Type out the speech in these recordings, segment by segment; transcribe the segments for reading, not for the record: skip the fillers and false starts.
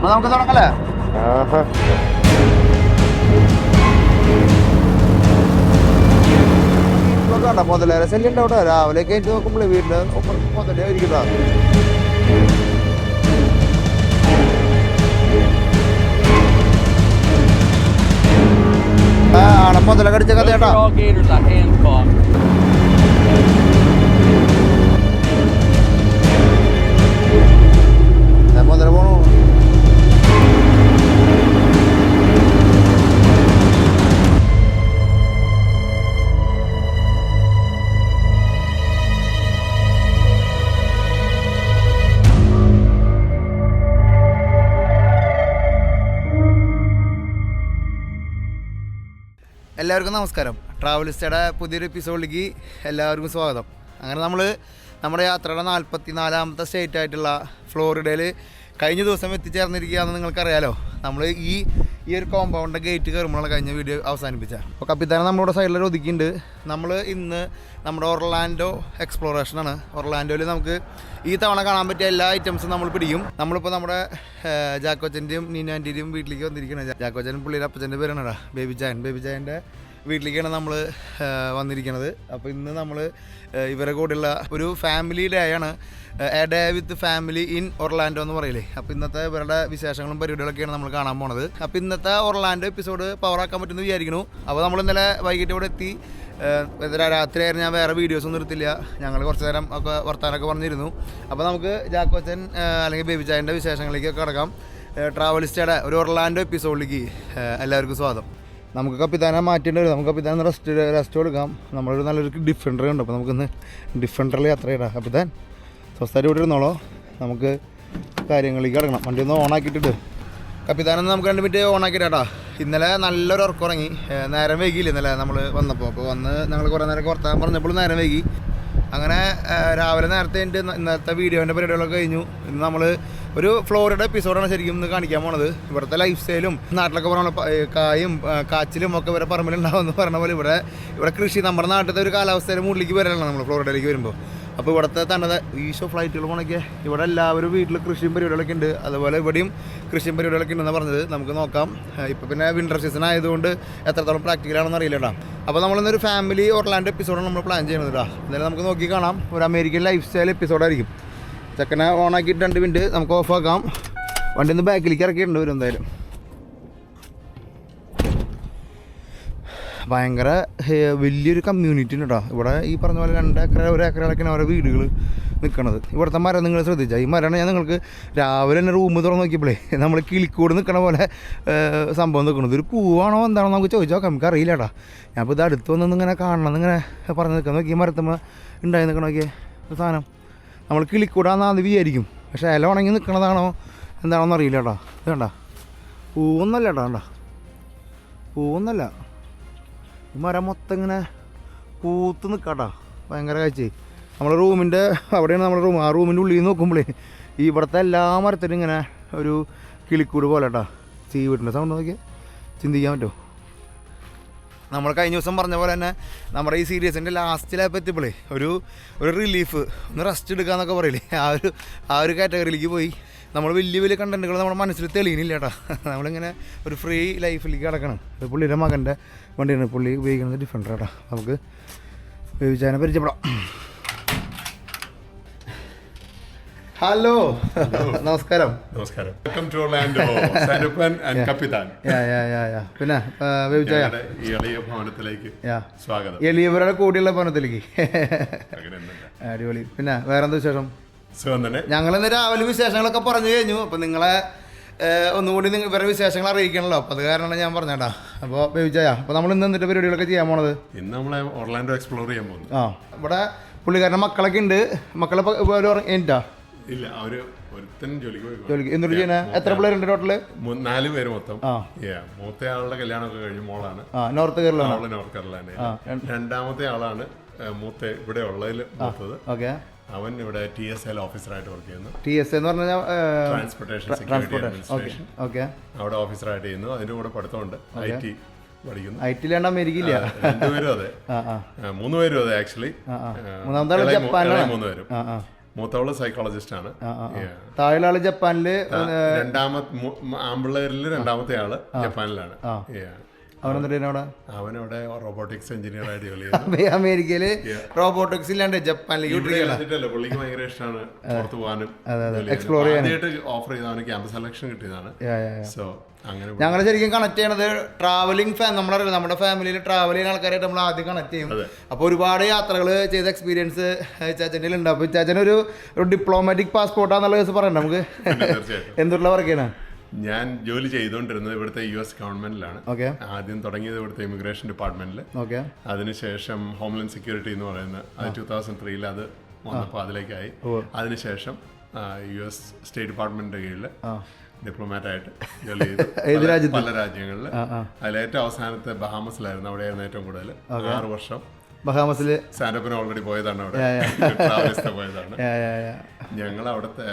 നമുക്ക് തുടങ്ങല്ലേ? കണ്ട മുതലേറെ ശല്യം ഉണ്ടാവും. രാവിലെ കയറ്റി നോക്കുമ്പോഴേ വീടിന്റെ മുതലേ ഇരിക്കുന്നതാ. ആടെ മുതല കടിച്ച കഥ ചേട്ടാ. മുതല പോണു. എല്ലാവർക്കും നമസ്കാരം. ട്രാവലിസ്റ്റയുടെ പുതിയൊരു എപ്പിസോഡിലേക്ക് എല്ലാവർക്കും സ്വാഗതം. അങ്ങനെ നമ്മുടെ യാത്രയുടെ 44ാമത്തെ സ്റ്റേറ്റ് ആയിട്ടുള്ള ഫ്ലോറിഡയിൽ കഴിഞ്ഞ ദിവസം എത്തിച്ചേർന്നിരിക്കുകയാണെന്ന് നിങ്ങൾക്കറിയാലോ. നമ്മൾ ഈ ഒരു കോമ്പൗണ്ടിൻ്റെ ഗേറ്റ് കയറുമ്പോഴാണ് കഴിഞ്ഞ വീഡിയോ അവസാനിപ്പിച്ചത്. അപ്പോൾ കപ്പിത്താനം നമ്മുടെ സൈഡിലൊരു ഒതുക്കിയിട്ടുണ്ട്. നമ്മൾ ഇന്ന് നമ്മുടെ ഒർലാൻഡോ എക്സ്പ്ലോറേഷനാണ്. ഒർലാൻഡോയിൽ നമുക്ക് ഈ തവണ കാണാൻ പറ്റിയ എല്ലാ ഐറ്റംസും നമ്മൾ പിടിക്കും. നമ്മളിപ്പോൾ നമ്മുടെ ജാക്കോച്ചൻ്റെയും നീനാൻ്റെയും വീട്ടിലേക്ക് വന്നിരിക്കുന്നത്. ജാക്കോച്ചൻ പുള്ളിയുടെ അപ്പച്ചൻ്റെ പേരാണ് ബേബിജായൻ്റെ വീട്ടിലേക്കാണ് നമ്മൾ വന്നിരിക്കുന്നത്. അപ്പോൾ ഇന്ന് നമ്മൾ ഇവരെ കൂടെയുള്ള ഒരു ഫാമിലി ഡേ ആണ്. A day with family in Orlando എന്ന് പറയില്ലേ. അപ്പോൾ ഇന്നത്തെ ഇവരുടെ വിശേഷങ്ങളും പരിപാടികളൊക്കെയാണ് നമ്മൾ കാണാൻ പോണത്. അപ്പോൾ ഇന്നത്തെ ഒർലാൻഡോ എപ്പിസോഡ് പവറാക്കാൻ പറ്റുമെന്ന് വിചാരിക്കുന്നു. അപ്പോൾ നമ്മൾ ഇന്നലെ വൈകിട്ട് ഇവിടെ എത്തി. രാത്രിയായിരുന്നു. ഞാൻ വേറെ വീഡിയോസൊന്നും നിർത്തില്ല. ഞങ്ങൾ കുറച്ച് നേരം ഒക്കെ വർത്താനൊക്കെ പറഞ്ഞിരുന്നു. അപ്പോൾ നമുക്ക് ജാക്കോച്ചൻ അല്ലെങ്കിൽ ബേബിജായൻ്റെ വിശേഷങ്ങളിലേക്കൊക്കെ കിടക്കാം. ട്രാവലിസ്റ്റയുടെ ഒരു ഒർലാൻഡോ എപ്പിസോഡിലേക്ക് എല്ലാവർക്കും സ്വാഗതം. നമുക്ക് കപ്പിത്താനെ മാറ്റേണ്ടി വരും. നമുക്ക് കപ്പിത്താൻ റെസ്റ്റ് കൊടുക്കാം. നമ്മളൊരു നല്ലൊരു ഡിഫൻഡർ ഉണ്ട്. അപ്പോൾ നമുക്കിന്ന് ഡിഫൻഡറിൽ യാത്ര ചെയ്യണം. കപ്പിത്താൻ സ്വസ്ഥമായിട്ട് ഇവിടെ ഇരുന്നോളോ. നമുക്ക് കാര്യങ്ങളിലേക്ക് കിടക്കണം. വണ്ടി ഒന്ന് ഓണാക്കിയിട്ടിട്ട് കപ്പിത്താനൊന്ന് നമുക്ക് 2 മിനിറ്റ് ഓണാക്കിയിട്ടാ. ഇന്നലെ നല്ലൊരു ഉറക്കുറങ്ങി. നേരം വൈകിയില്ല ഇന്നലെ നമ്മൾ വന്നപ്പോൾ. അപ്പോൾ വന്ന് ഞങ്ങൾ കുറേ നേരം വർത്താൻ പറഞ്ഞപ്പോൾ നേരം വൈകി. അങ്ങനെ രാവിലെ നേരത്തെ ഇന്നത്തെ വീഡിയോൻ്റെ പരിപാടികളൊക്കെ കഴിഞ്ഞു. ഇന്ന് നമ്മൾ ഒരു ഫ്ലോറിഡ എപ്പിസോഡാണ് ശരിക്കും ഇന്ന് കാണിക്കാൻ പോണത്. ഇവിടുത്തെ ലൈഫ് സ്റ്റൈലും നാട്ടിലൊക്കെ പറഞ്ഞ കായും കാച്ചിലും ഒക്കെ ഇവരെ പറമ്പിലുണ്ടാവുമെന്ന് പറഞ്ഞ പോലെ ഇവിടെ കൃഷി നമ്മുടെ നാട്ടിലത്തെ ഒരു കാലാവസ്ഥയുടെ മുകളിലേക്ക് വരാനാണ് നമ്മൾ ഫ്ലോറിഡയിലേക്ക് വരുമ്പോൾ. അപ്പോൾ ഇവിടുത്തെ തന്നെ ഈശോ ഫ്ലൈറ്റുകൾ പോകണമെങ്കിൽ ഇവിടെ എല്ലാവരും വീട്ടിൽ കൃഷിയും പരിപാടികളൊക്കെ ഉണ്ട്. അതുപോലെ ഇവിടെയും കൃഷിയും പരിപാടികളൊക്കെ ഉണ്ടെന്ന് പറഞ്ഞത്. നമുക്ക് നോക്കാം. ഇപ്പോൾ പിന്നെ വിൻ്റർ സീസൺ ആയതുകൊണ്ട് എത്രത്തോളം പ്രാക്ടിക്കലാണെന്ന് അറിയില്ല കേട്ടോ. അപ്പോൾ നമ്മളിന്നൊരു ഫാമിലി ഒർലാൻഡോ എപ്പിസോഡാണ് നമ്മൾ പ്ലാൻ ചെയ്യുന്നത് കേട്ടോ. എന്തായാലും നമുക്ക് നോക്കി കാണാം. ഒരു അമേരിക്കൻ ലൈഫ് സ്റ്റൈൽ എപ്പിസോഡായിരിക്കും. ചെക്കനെ ഓണാക്കിയിട്ട് 2 മിനിറ്റ് നമുക്ക് ഓഫാക്കാം. വണ്ടി ഒന്ന് ബാക്കിലേക്ക് ഇറക്കിയിട്ടുണ്ട് വരും. എന്തായാലും ഭയങ്കര വലിയൊരു കമ്മ്യൂണിറ്റി ഉണ്ട് കേട്ടോ ഇവിടെ. ഈ പറഞ്ഞ പോലെ 2 ഏക്കർ 1 ഏക്കറിലൊക്കെയാണ് ഓരോ വീടുകൾ നിൽക്കുന്നത്. ഇവിടുത്തെ മരം നിങ്ങൾ ശ്രദ്ധിച്ചാൽ ഈ മരമാണ് ഞാൻ നിങ്ങൾക്ക് രാവിലെ തന്നെ റൂം തുറന്ന് നോക്കിയപ്പോഴേ നമ്മൾ കിളിക്കൂട് നിൽക്കണ പോലെ സംഭവം നിൽക്കുന്നത്. ഒരു പൂവാണോ എന്താണോ നമുക്ക് ചോദിച്ചാൽ നോക്കാം. നമുക്ക് അറിയില്ല കേട്ടോ. ഞാനിപ്പോൾ ഇത് അടുത്ത് വന്നൊന്നും ഇങ്ങനെ കാണണം എന്നിങ്ങനെ പറഞ്ഞ് നിൽക്കാൻ നോക്കി. മരത്തമ്മ ഉണ്ടായി നിൽക്കണ നോക്കിയേ ഒരു സാധനം. നമ്മൾ കിളിക്കൂടാന്ന് വിചാരിക്കും. പക്ഷേ ഇല ഉണങ്ങി നിൽക്കണതാണോ എന്താണോന്ന് അറിയില്ല കേട്ടോ. ഇത് കണ്ട പൂവൊന്നല്ല കേട്ടോ. കണ്ട പൂവൊന്നല്ല. ഈ മരം മൊത്തം ഇങ്ങനെ പൂത്ത് നിൽക്കാട്ടോ. ഭയങ്കര കാഴ്ച. നമ്മുടെ റൂമിൻ്റെ അവിടെയാണ് നമ്മുടെ റൂം. ആ റൂമിൻ്റെ ഉള്ളിൽ നോക്കുമ്പോഴേ ഈ ഇവിടുത്തെ എല്ലാ മരത്തിനും ഇങ്ങനെ ഒരു കിളിക്കൂട് പോലെ കേട്ടോ. വീട്ടിൻ്റെ സൗണ്ട് നോക്കിയാൽ ചിന്തിക്കാൻ പറ്റുമോ? നമ്മൾ കഴിഞ്ഞ ദിവസം പറഞ്ഞ പോലെ തന്നെ നമ്മുടെ ഈ സീരീസിൻ്റെ ലാസ്റ്റിലായപ്പോൾ എത്തിയപ്പോഴേ ഒരു റിലീഫ്, ഒന്ന് റെസ്റ്റ് എടുക്കുക എന്നൊക്കെ പറയില്ലേ, ആ ഒരു കാറ്റഗറിയിലേക്ക് പോയി. നമ്മൾ വലിയ കണ്ടൻറ്റുകൾ നമ്മുടെ മനസ്സിൽ തെളിയുന്നില്ല കേട്ടോ. നമ്മളിങ്ങനെ ഒരു ഫ്രീ ലൈഫിലേക്ക് കിടക്കണം. പുള്ളിയുടെ മകൻ്റെ വണ്ടിയാണ് പുള്ളി ഉപയോഗിക്കുന്നത്. ഡിഫൻഡർ കേട്ടോ. നമുക്ക് ബേബിജായനെ പരിചയപ്പെടാം. ഹലോ, നമസ്കാരം. നമസ്കാരം. Welcome to Orlando. Sanuppan and കപ്പിത്താൻ. പിന്നെ ബേബിജായ എളിയ ഭവനത്തിലേക്ക് സ്വാഗതം. എളിയവരുടെ കൂടിയുള്ള ഭവനത്തിലേക്ക്. അടിപൊളി. പിന്നെ വേറെന്താ വിശേഷം? സുഖം തന്നെ. ഞങ്ങളിന്ന് രാവിലെ വിശേഷങ്ങളൊക്കെ പറഞ്ഞു കഴിഞ്ഞു. അപ്പം നിങ്ങളെ ഒന്നുകൂടി ഇവരുടെ വിശേഷങ്ങൾ അറിയിക്കണല്ലോ. അപ്പോൾ അത് കാരണമാണ് ഞാൻ പറഞ്ഞേട്ടാ. അപ്പോൾ ബേബിജായ, അപ്പോൾ നമ്മൾ ഇന്ന് എന്നിട്ട് പരിപാടികളൊക്കെ ചെയ്യാൻ പോണത്? ഇന്ന് നമ്മളെ ഒർലാൻഡോ എക്സ്പ്ലോർ ചെയ്യാൻ പോകുന്നു. ഇവിടെ പുള്ളിക്കാരൻ്റെ മക്കളൊക്കെ ഉണ്ട്. മക്കളെ എനിറ്റാ ഇല്ല, ഒരുത്തൻ ജോലിക്ക് എന്തൊരു ചെയ്യുന്ന? എത്ര പിള്ളേരുണ്ട് ടോട്ടല്? 4 പേര് മൊത്തം. മൂത്ത ആളുടെ കല്യാണമൊക്കെ കഴിഞ്ഞു. മോളാണ് നോർത്ത് കേരള. North Carolina. രണ്ടാമത്തെ ആളാണ് മൂത്ത ഇവിടെ ഉള്ളതിൽ മൂത്തത്. ഓക്കെ. അവൻ ഇവിടെ TSA ഓഫീസറായിട്ട് വർക്ക് ചെയ്യുന്നു. TSA എന്ന് പറഞ്ഞാൽ ട്രാൻസ്പോർട്ടേഷൻ സെക്യൂരിറ്റി അഡ്മിനിസ്ട്രേഷൻ. ഓക്കെ. അവിടെ ഓഫീസറായിട്ട് ചെയ്യുന്നു. അതിന്റെ കൂടെ പഠിത്തമുണ്ട്. IT പഠിക്കുന്നു. IT അമേരിക്കയില്ല. 2 പേരും അതെ. 3 പേരും അതെ. ആക്ച്വലി 3 പേരും. മൂത്തവള് സൈക്കോളജിസ്റ്റ് ആണ്. താഴെ ആള് ജപ്പാനില്, ആമ്പിള്ളേരിൽ രണ്ടാമത്തെ ആള് ജപ്പാനിലാണ്. അവനവിടെ റോബോട്ടിക്സ് എഞ്ചിനീയർ ആയിട്ട് ജോലി ചെയ്യുന്നു. അമേരിക്കയില് റോബോട്ടിക്സ് ഇല്ലാണ്ട് ജപ്പാനിലേക്ക് പുള്ളിക്ക് ഭയങ്കര ഇഷ്ടമാണ് പുറത്ത് പോകാനും എക്സ്പ്ലോർ ചെയ്യാനായിട്ട്. ഓഫർ ചെയ്ത് അവന് ക്യാമ്പസ് സെലക്ഷൻ കിട്ടിയതാണ്. സോ അങ്ങനെ ഞങ്ങൾ ശരിക്കും കണക്ട് ചെയ്യണത് ട്രാവലിംഗ് നമ്മുടെ ഫാമിലിയിൽ ട്രാവൽ ചെയ്യുന്ന ആൾക്കാരായിട്ട് നമ്മൾ ആദ്യം കണക്ട് ചെയ്യും. അപ്പോൾ ഒരുപാട് യാത്രകൾ ചെയ്ത എക്സ്പീരിയൻസ് ചാച്ചൻ്റെ ഉണ്ട്. അപ്പോൾ ചാച്ചന് ഒരു ഡിപ്ലോമാറ്റിക് പാസ്പോർട്ടാന്നുള്ള കേസ് പറയണ്ട നമുക്ക്. എന്തുള്ള വർക്ക് ചെയ്യണം? ഞാൻ ജോലി ചെയ്തുകൊണ്ടിരുന്നത് ഇവിടുത്തെ US ഗവൺമെന്റിലാണ്. ആദ്യം തുടങ്ങിയത് ഇവിടുത്തെ ഇമിഗ്രേഷൻ ഡിപ്പാർട്ട്മെന്റിൽ. അതിനുശേഷം ഹോംലാൻഡ് സെക്യൂരിറ്റി എന്ന് പറയുന്നത് 2003 അത് വന്നപ്പോൾ അതിലേക്കായി. അതിനുശേഷം US സ്റ്റേറ്റ് ഡിപ്പാർട്ട്മെന്റിന്റെ കീഴിൽ ഡിപ്ലോമാറ്റായിട്ട് ജോലി ചെയ്തു പല രാജ്യങ്ങളിൽ. അതിലേറ്റവും അവസാനത്തെ ബഹാമസിലായിരുന്നു. അവിടെയായിരുന്നു ഏറ്റവും കൂടുതൽ 6 വർഷം. ബഹാമസില് സ്റ്റാൻഡപ്പിന് ഓൾറെഡി പോയതാണ്. അവിടെ പോയതാണ്. ഞങ്ങൾ അവിടുത്തെ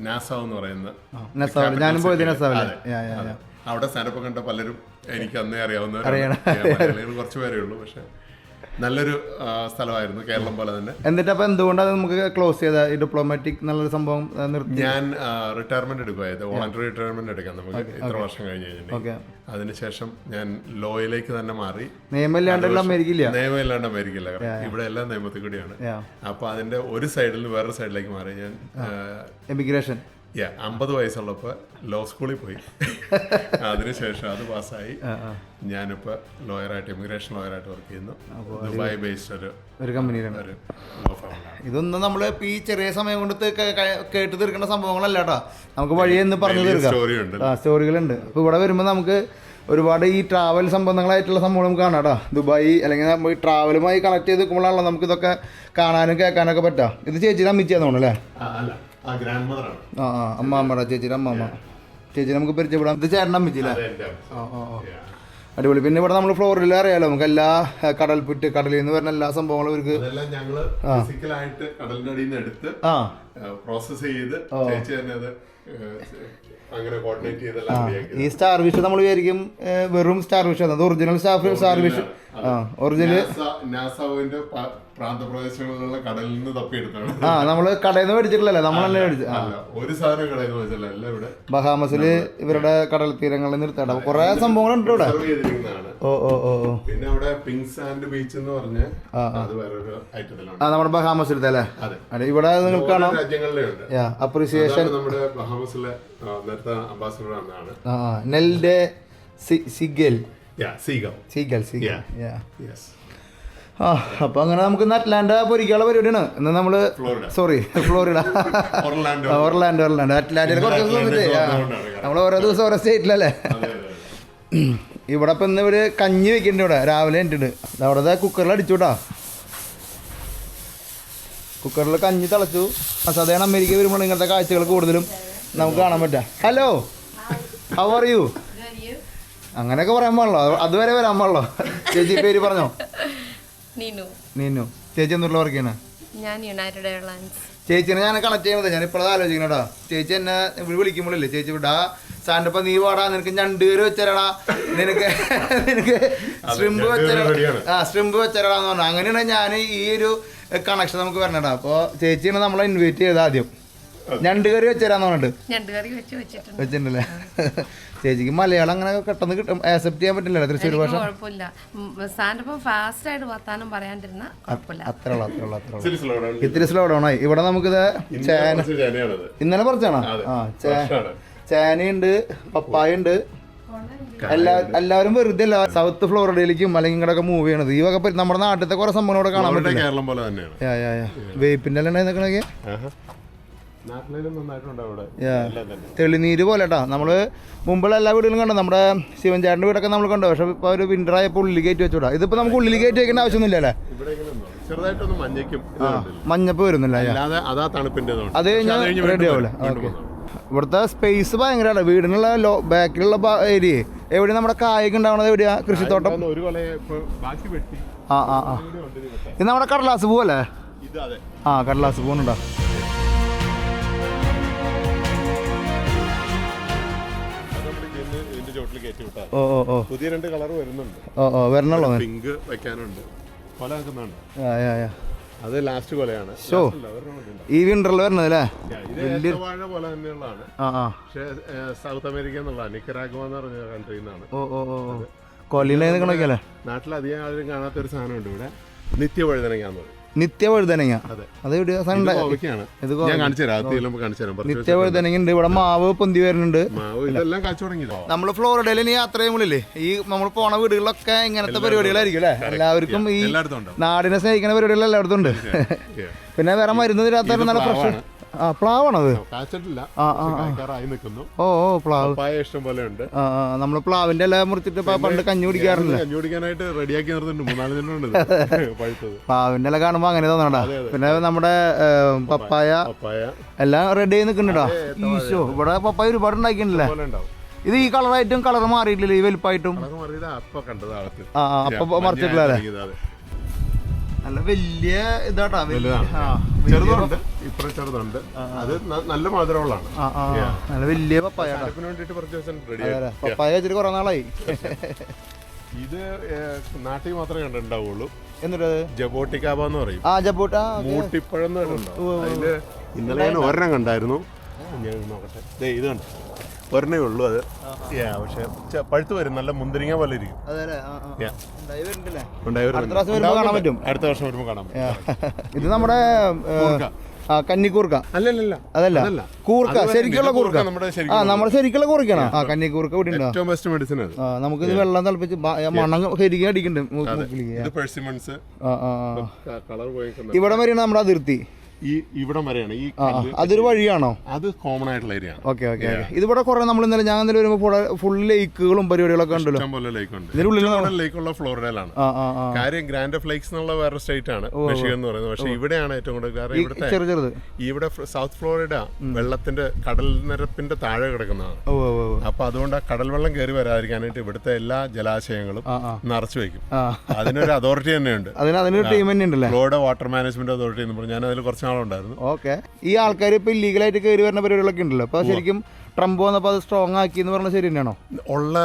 നാസാവ് എന്ന് പറയുന്ന അവിടെ സ്റ്റാൻഡപ്പ് കണ്ട പലരും എനിക്ക് അന്നേ അറിയാവുന്നവരാണ്. കുറച്ച് പേരേ ഉള്ളൂ. പക്ഷെ നല്ലൊരു സ്ഥലമായിരുന്നു, കേരളം പോലെ തന്നെ. എന്നിട്ട് അപ്പൊ എന്തുകൊണ്ടാണ് നമുക്ക് ക്ലോസ് ചെയ്ത ഈ ഡിപ്ലോമാറ്റിക് നല്ലൊരു സംഭവം? ഞാൻ റിട്ടയർമെന്റ് എടുക്കുമായത്, വോളണ്ടറി റിട്ടയർമെന്റ് എടുക്കാം നമുക്ക് ഇത്ര വർഷം കഴിഞ്ഞ് കഴിഞ്ഞിട്ടുണ്ടെങ്കിൽ. അതിനുശേഷം ഞാൻ ലോയിലേക്ക് തന്നെ മാറി. നിയമമില്ലാണ്ട് അമേരിക്കയില്ല. ഇവിടെ എല്ലാം നിയമത്തിൽ കൂടിയാണ്. അപ്പൊ അതിന്റെ ഒരു സൈഡിൽ നിന്ന് വേറൊരു സൈഡിലേക്ക് മാറി. ഞാൻ എമിഗ്രേഷൻ 50 വയസ്സുള്ളപ്പോൾ ലോ സ്കൂളിൽ പോയി. അതിനുശേഷം അത് പാസ്സായി. ഞാനിപ്പോ ലോയറായിട്ട്, ഇമിഗ്രേഷൻ ലോയറായിട്ട് വർക്ക് ചെയ്യുന്നു. ദുബായ് ബേസ്ഡ് ഒരു കമ്പനിയിലാണ്. ഇതൊന്നും നമ്മൾ ഈ ചെറിയ സമയം കൊണ്ട് കേട്ട് തീർക്കേണ്ട സംഭവങ്ങളല്ല കേട്ടോ. നമുക്ക് വഴിയെന്ന് പറഞ്ഞു തീർക്കാം. സ്റ്റോറികളുണ്ട്. അപ്പോൾ ഇവിടെ വരുമ്പോൾ നമുക്ക് ഒരുപാട് ഈ ട്രാവൽ സംബന്ധങ്ങളായിട്ടുള്ള സംഭവം നമുക്ക് കാണാം കേട്ടോ. ദുബായ് അല്ലെങ്കിൽ നമ്മൾ ഈ ട്രാവലുമായി കണക്ട് ചെയ്ത് നിൽക്കുമ്പോഴാണല്ലോ നമുക്കിതൊക്കെ കാണാനും കേൾക്കാനൊക്കെ പറ്റാം. ഇത് ചേച്ചിയുടെ അമ്മിച്ചാന്ന് തോന്നുന്നു അല്ലേ? അമ്മാമ്മ, ചേച്ചിയുടെ അമ്മാമ്മ. ചേച്ചി നമുക്ക് പരിചയപ്പെടാം. ഇത് ചേട്ടൻ അമ്മിച്ചില്ലേ? അടിപൊളി. പിന്നെ ഇവിടെ നമ്മൾ ഫ്ലോറിൽ അറിയാലോ, നമുക്ക് എല്ലാ കടലിൽ നിന്ന് വരുന്ന എല്ലാ സംഭവങ്ങളും ഇവർക്ക് കടലിന്റെ അടിയിൽ നിന്ന് എടുത്ത് പ്രോസസ് ചെയ്ത് ഈ സ്റ്റാർ ഫിഷ് നമ്മൾ വിചാരിക്കും വെറും സ്റ്റാർ ഫിഷ്. അത് ഒറിജിനൽ സ്റ്റാർ ഫിഷ്. ഒറിജിനൽ നാസാവിന്റെ പ്രാന്തപ്രദേശങ്ങളിലുള്ള കടലിൽ നിന്ന് തപ്പിയെടുത്താണ്. നമ്മള് കടയിൽ നിന്ന് മേടിച്ചിട്ടില്ലല്ലോ, നമ്മളല്ലേ മേടിച്ചു. ഒരു സാധനം കടയിൽ നിന്ന് മേടിച്ചല്ല. ഇവിടെ ബഹാമസില് ഇവരുടെ കടൽ തീരങ്ങളിൽ നിർത്താം. കുറെ സംഭവങ്ങളുണ്ട് ഇവിടെ. പിന്നെ അവിടെ പിങ്ക് സാൻഡ് ബീച്ച് എന്ന് പറഞ്ഞ അത് വേറൊരു ഐറ്റത്തിലാണ്. നമ്മുടെ ബഹാമസിലത്തെ അല്ലേ? ഇവിടെ നിങ്ങൾക്ക് കാണാം അപ്രീസിയേഷൻ. നമ്മുടെ ബഹാമസിലെ നേരത്തെ അംബാസിഡർ ആണ് നെൽഡെ സീഗൽ. അപ്പൊ അങ്ങനെ നമുക്ക് അറ്റ്ലാന്റ പൊരിക്കാനുള്ള പരിപാടിയാണ്. ഇന്ന് നമ്മള് ഫ്ലോറിഡ ഒർലാൻഡോ അറ്റ്ലാന്റയിൽ കുറച്ച് നമ്മൾ ഓരോ ദിവസം ഓരോ സ്റ്റേറ്റിലല്ലേ. ഇവിടെ ഇപ്പൊ ഇന്ന് ഇവര് കഞ്ഞി വെക്കുന്നുണ്ട്. ഇവിടെ രാവിലെ ഉണ്ട് അവിടെ കുക്കറിൽ അടിച്ചുവിട്ടാ. കുക്കറിൽ കഞ്ഞി തിളച്ചു. സാധാരണ അമേരിക്ക വരുമ്പോൾ ഇങ്ങനത്തെ കാഴ്ചകൾ കൂടുതലും നമുക്ക് കാണാൻ പറ്റാം. Hello, how are you? അങ്ങനെയൊക്കെ പറയാൻ പാടില്ലോ, അതുവരെ വരാൻ പാടില്ലോ. ചേച്ചി പേര് പറഞ്ഞോ? നീനു. ചേച്ചി എന്നുള്ള വർക്ക് ചെയ്യണേ? ഞാൻ യുണൈറ്റഡ് എയർലൈൻസ്. ചേച്ചിനെ ഞാൻ കണക്ട് ചെയ്യുന്നത് ഞാൻ ഇപ്പോഴത് ആലോചിക്കണടാ. ചേച്ചി എന്നെ വിളിക്കുമ്പോഴല്ലേ ചേച്ചി വിടാ സാൻഡപ്പ നീ പാടാ, നിനക്ക് ഞണ്ടുകേര് വെച്ചരടാ, നിനക്ക് സ്ട്രിംബ് വെച്ചരടാന്ന് പറഞ്ഞു. അങ്ങനെയാണ് ഞാൻ ഈ ഒരു കണക്ഷൻ നമുക്ക് വരണടാ. അപ്പോൾ ചേച്ചിയാണ് നമ്മളെ ഇൻവൈറ്റ് ചെയ്തത് ആദ്യം. ഞണ്ടുകറി വെച്ചരാന്ന് പറഞ്ഞിട്ട് വെച്ചിട്ടുണ്ടല്ലേ. ചേച്ചിക്ക് മലയാളം അങ്ങനെ പെട്ടെന്ന് കിട്ടും, ആക്സെപ്റ്റ് ചെയ്യാൻ പറ്റില്ല തൃശ്ശൂർ ഭാഷ. ഇത്തിരി സ്ലോ ഡൗൺ ആയി. ഇവിടെ നമുക്കിത് ഇന്നലെ പറിച്ചാണോ? ചേനയുണ്ട്, പപ്പായ ഉണ്ട്. എല്ലാവരും വെറുതെ അല്ല സൗത്ത് ഫ്ലോറിഡയിലേക്കും അല്ലെങ്കിൽ ഇങ്ങോട്ടൊക്കെ മൂവ് ചെയ്യണത്. ഈ വക നമ്മുടെ നാട്ടിലത്തെ കുറെ സംഭവങ്ങളോടെ കാണാൻ പറ്റില്ല. വേപ്പിന്റെ എല്ലാം നിൽക്കണൊക്കെ തെളിനീര് പോലെ കേട്ടോ. നമ്മള് മുമ്പുള്ള എല്ലാ വീടുകളും കണ്ടോ, നമ്മുടെ ശിവൻ ചേട്ടൻ്റെ വീടൊക്കെ നമ്മൾ കണ്ടോ. പക്ഷെ ഇപ്പൊ ഒരു വിന്റർ ആയപ്പോൾ ഉള്ളിൽ കയറ്റി വെച്ചോടാ. ഇതിപ്പോ നമുക്ക് ഉള്ളിൽ കയറ്റി വെക്കേണ്ട ആവശ്യമൊന്നുമില്ല അല്ലേ? മഞ്ഞപ്പ് വരുന്നില്ല. അത് ഞാൻ റെഡി ആവില്ല. ഓക്കെ. ഇവിടുത്തെ സ്പേസ് ഭയങ്കരമാണ്. വീടിനുള്ള ബാക്കിലുള്ള ഏരിയ എവിടെ നമ്മുടെ കായൊക്കെ ഉണ്ടാവണത് എവിടെയാ? കൃഷിത്തോട്ടം. ഇത് നമ്മുടെ കടലാസ് പൂവല്ലേ? കടലാസ് പൂവുണ്ടോ? പുതിയ 2 കളർ വരുന്നുണ്ട്. വരണല്ലോ. പിങ്ക് വെക്കാനുണ്ട്. അത് ലാസ്റ്റ് കൊലയാണ്. ഷോ ഈ വിന്ററിൽ വരുന്നത് അല്ലേ? ഇത് വാഴ പോലെ തന്നെയുള്ളതാണ്. പക്ഷേ സൗത്ത് അമേരിക്ക എന്നുള്ള നിക്കരാഗ്വ എന്ന് പറഞ്ഞ കൺട്രിയിൽ നിന്നാണ്. കൊല്ലിയിലെ നാട്ടിൽ അധികം ആരും കാണാത്തൊരു സാധനമുണ്ട് ഇവിടെ, നിത്യവഴുതനങ്ങാന്ന് പറയും. നിത്യവഴുതനങ്ങ നിത്യവഴുതനങ്ങ ഉണ്ട്. ഇവിടെ മാവ് പൊന്തി വരുന്നുണ്ട്. ഇതെല്ലാം കാച്ചു തുടങ്ങി. നമ്മള് ഫ്ലോറിഡയിൽ ഇനി യാത്ര ചെയ്യുമ്പോഴേ ഈ നമ്മൾ പോണ വീടുകളിലൊക്കെ ഇങ്ങനത്തെ പരിപാടികളായിരിക്കും അല്ലെ? എല്ലാവർക്കും ഈ നാടിനെ സ്നേഹിക്കുന്ന പരിപാടികൾ എല്ലായിടത്തും ഉണ്ട്. പിന്നെ വേറെ മരുന്ന് തരാത്ത നല്ല ഫ്രഷ് പ്ലാവാണത്. പ്ലാവ് ഇഷ്ടം പോലെ ഉണ്ട്. നമ്മള് പ്ലാവിന്റെ എല്ലാം മുറിച്ചിട്ട് പണ്ട് കഞ്ഞി കുടിക്കാറുണ്ട്. കഞ്ഞി കുടിക്കാനായിട്ട് റെഡിയാക്കി നിർത്തുന്നുണ്ട്. പ്ലാവിന്റെ എല്ലാം കാണുമ്പോ അങ്ങനെ തോന്നണ്ട. പിന്നെ നമ്മുടെ പപ്പായ എല്ലാം റെഡി ആയി നിൽക്കുന്നുണ്ടോ? ഈശോ, ഇവിടെ പപ്പായ ഒരുപാട് ഉണ്ടാക്കിണ്ടല്ലേ? ഇത് ഈ കളറായിട്ടും കളർ മാറിയിട്ടില്ല, ഈ വലുപ്പായിട്ടും അപ്പൊ മറിച്ചിട്ടില്ലേ? നല്ല വലിയ ഇതാട്ടാ. ചെറുതുണ്ട്, ഇപ്പഴും ചെറുതുണ്ട്. അത് നല്ല മധുരമുള്ളതാണ്. നല്ല വലിയ പപ്പായ. പപ്പായ വെച്ചിട്ട് കുറെ നാളായി. ഇത് നാട്ടിൽ മാത്രമേ കണ്ടിട്ടുണ്ടാവുള്ളൂ. എന്നിട്ട് ജബോട്ടിക്കാബ എന്ന് പറയും. ജബോട്ട മൂട്ടിപ്പഴം എന്ന് പറയുന്നുണ്ടോ? അതില് ഇന്നലെ ഞാൻ ഒരെണ്ണം കണ്ടായിരുന്നു. ഞാൻ നോക്കട്ടെ, ഇത് കണ്ടു ഒരെണ്ണേ ഉള്ളൂ. അത് പക്ഷെ പഴുത്ത് വരും, നല്ല മുന്തിരിങ്ങ പോലെ ഇരിക്കും. അടുത്ത വർഷം വരുമ്പോൾ കാണാൻ പറ്റും. ഇത് നമ്മുടെ കന്നിക്കൂർക്ക അല്ലല്ല, അതല്ല കൂർക്ക, ശരിക്കുള്ള കൂർക്ക. നമ്മുടെ ശരിക്കുള്ള കൂർക്കാണ്. കന്നിക്കൂർക്ക കൂടി ഏറ്റവും ബെസ്റ്റ് മെഡിസിൻ. നമുക്ക് ഇത് വെള്ളം തിളപ്പിച്ച് മണം ശരിക്കും അടിക്കുന്നുണ്ട്. ഇവിടെ വരെയാണ് നമ്മുടെ അതിർത്തി. ഇവിടെ വരെയാണ് ഈ അതൊരു വഴിയാണോ? അത് കോമൺ ആയിട്ടുള്ള ഏരിയ. Okay okay. ഇതിവിടെ കുറെ നമ്മൾ ഇന്നലെ ഞാൻ ഇന്നലെ വരുമ്പോൾ ഫുൾ ലേക്കുകളും പരിപാടികളൊക്കെ ഉണ്ടല്ലോ. ഇഷ്ടംപോലെ ലേക്ക് ഉണ്ട്. ലേക്കുള്ള ഫ്ലോറിഡയിലാണ്. കാര്യം ഗ്രാൻഡ് ഓഫ് ലേക്സ് എന്നുള്ള വേറെ സ്റ്റേറ്റ് ആണ് മിഷിഗൺ എന്ന് പറയുന്നത്. പക്ഷെ ഇവിടെയാണ് ഏറ്റവും കൂടുതൽ. കാരണം ഇവിടുത്തെ ചെറുത് ഇവിടെ സൗത്ത് ഫ്ലോറിഡ വെള്ളത്തിന്റെ കടൽ നിരപ്പിന്റെ താഴെ കിടക്കുന്നതാണ്. അപ്പൊ അതുകൊണ്ട് ആ കടൽ വെള്ളം കയറി വരാതിരിക്കാനായിട്ട് ഇവിടുത്തെ എല്ലാ ജലാശയങ്ങളും നിറച്ചു വെക്കും. അതിനൊരു അതോറിറ്റി തന്നെയുണ്ട്, ഫ്ലോറിഡ വാട്ടർ മാനേജ്മെന്റ് അതോറിറ്റി എന്ന് പറഞ്ഞു. ഞാൻ അതിൽ കുറച്ച് നാളുണ്ടായിരുന്നു. ഓക്കെ. ഈ ആൾക്കാർ ഇപ്പൊ ഇല്ലീഗലായിട്ട് കയറി വരുന്ന പരിപാടികളൊക്കെ ഉണ്ടല്ലോ. അപ്പൊ ശരിക്കും ട്രംപ് വന്നപ്പോൾ അത് സ്ട്രോങ് ആക്കി എന്ന് പറഞ്ഞാൽ ശരി തന്നെയാണോ? ഉള്ള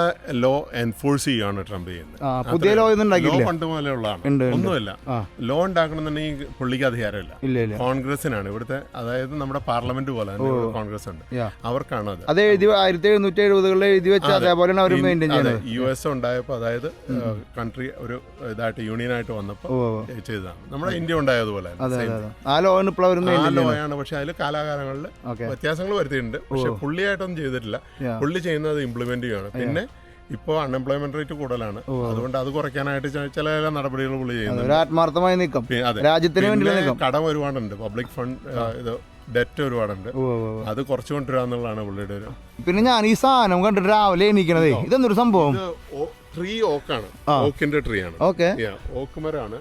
ലോ എൻഫോഴ്സ് ചെയ്യാണ് ട്രംപ് ചെയ്യുന്നത്. പുതിയ ലോ ഒന്നും ഉണ്ടാക്കിയില്ല, പണ്ട് മുതലേ ഉള്ളതാണ്. ഒന്നുമില്ല. ലോ ഉണ്ടാക്കണമെന്നുണ്ടെങ്കിൽ പുള്ളിക്ക് അധികാരമില്ല, കോൺഗ്രസിനാണ് ഇവിടുത്തെ. അതായത് നമ്മുടെ പാർലമെന്റ് പോലെ കോൺഗ്രസ് ഉണ്ട്, അവർക്കാണ് അത്. അത് 1770-കളിൽ എഴുതി വെച്ച അതേപോലെ അവർ മെയിൻറ്റെയിൻ ചെയ്യുന്നത്. US ഉണ്ടായപ്പോൾ, അതായത് കൺട്രി ഒരു ഇതായിട്ട് യൂണിയൻ ആയിട്ട് വന്നപ്പോൾ ചെയ്തതാണ്. നമ്മുടെ ഇന്ത്യ ഉണ്ടായതുപോലെ ആ ലോ ആണ്. പക്ഷെ അതിൽ കാലാകാലങ്ങളിൽ വ്യത്യാസങ്ങൾ വരുത്തിയിട്ടുണ്ട്. പക്ഷെ പുള്ളിയായിട്ടൊന്നും ചെയ്തിട്ടില്ല. പുള്ളി ചെയ്യുന്നത് ഇംപ്ലിമെന്റ് ചെയ്യാണ്. പിന്നെ ഇപ്പോൾ അൺഎംപ്ലോയ്മെന്റ് റേറ്റ് കൂടുതലാണ്. അതുകൊണ്ട് അത് കുറയ്ക്കാനായിട്ട് ചില നടപടികൾ പുള്ളി ചെയ്യുന്നത്. ആത്മാർത്ഥമായി നിൽക്കും. കടം ഒരുപാടുണ്ട്, പബ്ലിക് ഫണ്ട് ഇത് ഡെറ്റ് ഒരുപാടുണ്ട്. അത് കുറച്ചു കൊണ്ടുവരാന്നുള്ളതാണ് പുള്ളിയുടെ ഒരു. പിന്നെ ഞാൻ ഈ സാധനം കണ്ടിട്ട് രാവിലെ എണീക്കണതേ, ഇതെന്തൊരു സംഭവം? ട്രീ ഓക്കാണ്, ഓക്കിന്റെ ട്രീ ആണ്. ഓക്ക് മരമാണ്.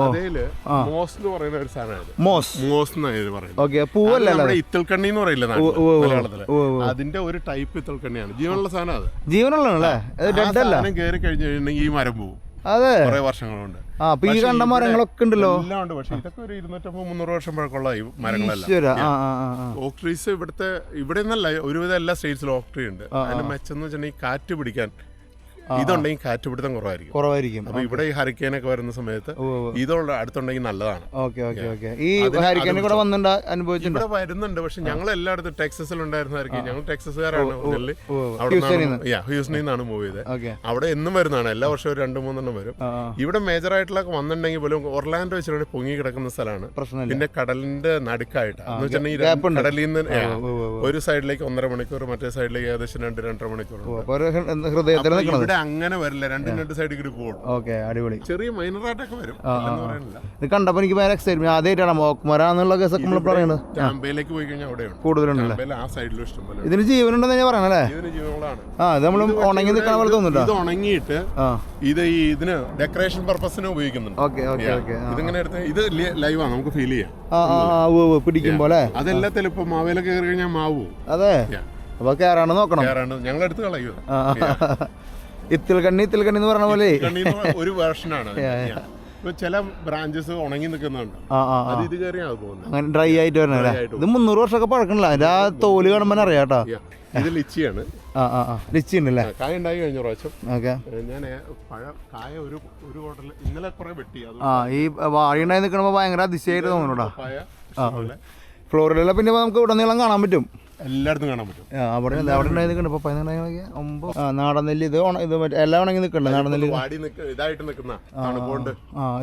അതേല് മോസ് എന്ന് പറയുന്ന ഒരു സാധനമാണ്. മോസ് എന്നാണ് പറയുന്നത്. ഇത്തൽക്കണ്ണി എന്ന് പറയില്ല മലയാളത്തില്. അതിന്റെ ഒരു ടൈപ്പ് ഇത്തൽക്കണ്ണിയാണ്. ജീവനുള്ള സാധനം. അത് ജീവനുള്ള കയറി കഴിഞ്ഞു കഴിഞ്ഞിട്ടുണ്ടെങ്കിൽ ഈ മരം പോകും. അതെ, കുറെ വർഷങ്ങളുണ്ട്. ഈ കണ്ട മരങ്ങളൊക്കെ ഉണ്ടല്ലോ, എല്ലാം ഉണ്ട്. പക്ഷെ ഇതൊക്കെ ഒരു 250-300 വർഷം പഴക്കമുള്ള ഈ മരങ്ങളെല്ലാം. ഓക്ക് ട്രീസ് ഇവിടെ നിന്നല്ല, ഒരുവിധം എല്ലാ സ്റ്റേറ്റ്സിലും ഓക്ക് ട്രീ ഉണ്ട്. അതിന്റെ മെച്ചെന്ന് വെച്ചിട്ടുണ്ടെങ്കിൽ കാറ്റ് പിടിക്കാൻ ഇതുണ്ടെങ്കിൽ കാറ്റുപിടുത്തം കുറവായിരിക്കും. അപ്പൊ ഇവിടെ ഈ ഹരിക്കേനൊക്കെ വരുന്ന സമയത്ത് ഇതുള്ള അടുത്തുണ്ടെങ്കിൽ നല്ലതാണ്. ഇവിടെ വരുന്നുണ്ട്. പക്ഷെ ഞങ്ങൾ എല്ലായിടത്തും ടെക്സസിൽ ഉണ്ടായിരുന്നതായിരിക്കും. ഞങ്ങൾ ടെക്സസുകാരാണ്. ഹ്യൂസ്റ്റണിൽ നിന്നാണ് മൂവ് ചെയ്തത്. അവിടെ എന്നും വരുന്നതാണ്. എല്ലാ വർഷവും 2-3 വരും. ഇവിടെ മേജർ ആയിട്ടുള്ള വന്നിട്ടുണ്ടെങ്കിൽ പോലും ഒർലാൻഡോ വെച്ചിട്ട് പൊങ്ങി കിടക്കുന്ന സ്ഥലമാണ്. പിന്നെ കടലിന്റെ നടുക്കായിട്ട് എന്ന് വെച്ചിട്ടുണ്ടെങ്കിൽ കടലിൽ നിന്ന് ഒരു സൈഡിലേക്ക് 1.5 മണിക്കൂർ, മറ്റേ സൈഡിലേക്ക് ഏകദേശം 2-2.5 മണിക്കൂർ. അങ്ങനെ വരില്ല, രണ്ട് സൈഡിൽ കൂടി പോകും. അടിപൊളി. ചെറിയ മൈനറായിട്ടൊക്കെ വരും. ഇത് കണ്ടപ്പോ എനിക്ക് ആദ്യമായിട്ടാണ് മോക്മരാന്നുള്ള ടാമ്പയിലേക്ക് പോയി കഴിഞ്ഞാൽ അവിടെ കൂടുതലുണ്ട്. ആ സൈഡിലും ഇഷ്ടംപോലെ. ഇതിന് ജീവനുണ്ടെന്ന് ഞാൻ പറയണല്ലേ? ഇതിന് ജീവനുള്ളതാണ്. ഇത് നമ്മൾ ഉണങ്ങി നിൽക്കണ പോലെ തോന്നുന്നുണ്ട്. ഇത് ഉണങ്ങിയിട്ട് ഇത് ഇതിന് ഡെക്കറേഷൻ പർപ്പസിന് ഉപയോഗിക്കുന്നുണ്ട്. ഇതിങ്ങനെ എടുത്ത് ഇത് ലൈവാണ്, നമുക്ക് ഫീൽ ചെയ്യാം പിടിക്കും പോലെ. അതെല്ലാത്തിലും ഇപ്പൊ മാവേലൊക്കെ കയറി കഴിഞ്ഞാൽ മാവും. അതെ, അപ്പൊ കേറാണ് നോക്കണം. ഞങ്ങൾ എടുത്ത് കളയോ. ഇത്തിൽക്കണ്ണി എന്ന് പറഞ്ഞ പോലെ ഒരു വേർഷനാണ്. ചില ബ്രാഞ്ചസ് ഉണങ്ങി നിൽക്കുന്നുണ്ട്. ഇത് കയറിയാ അങ്ങനെ ഡ്രൈ ആയിട്ട് വരണല്ലേ? ഇത് 300 വർഷമൊക്കെ പഴക്കണില്ല. അതിന്റെ ആ തോല് കാണുമ്പോൾ അറിയാട്ടോ. ഇത് ലിച്ചിയാണ്. ലിച്ചി ഉണ്ടല്ലേ? കായ ഉണ്ടായി കഴിഞ്ഞ പ്രാവശ്യം. ഓക്കെ. ഞാൻ കായ ഒരു ഹോട്ടലിൽ ഇന്നലെ കുറെ വെട്ടി. ഈ വാഴ ഉണ്ടായി നിൽക്കുമ്പോൾ ഭയങ്കര അതിശയമായിട്ട് തോന്നുന്നുണ്ടോ? കായ ഫ്ലോറിഡ പിന്നെ നമുക്ക് ഉടനീളം കാണാൻ പറ്റും, എല്ലായിടത്തും കാണാൻ പറ്റും. അവിടെ ഉണ്ടായി നിൽക്കണ്ട പപ്പായ നാടൻ നെല്ല്. ഇത് മറ്റേ എല്ലാം ഉണങ്ങി നിൽക്കണ്ട നാടൻ നെല്ല്. ഇതായിട്ട് നിൽക്കുന്ന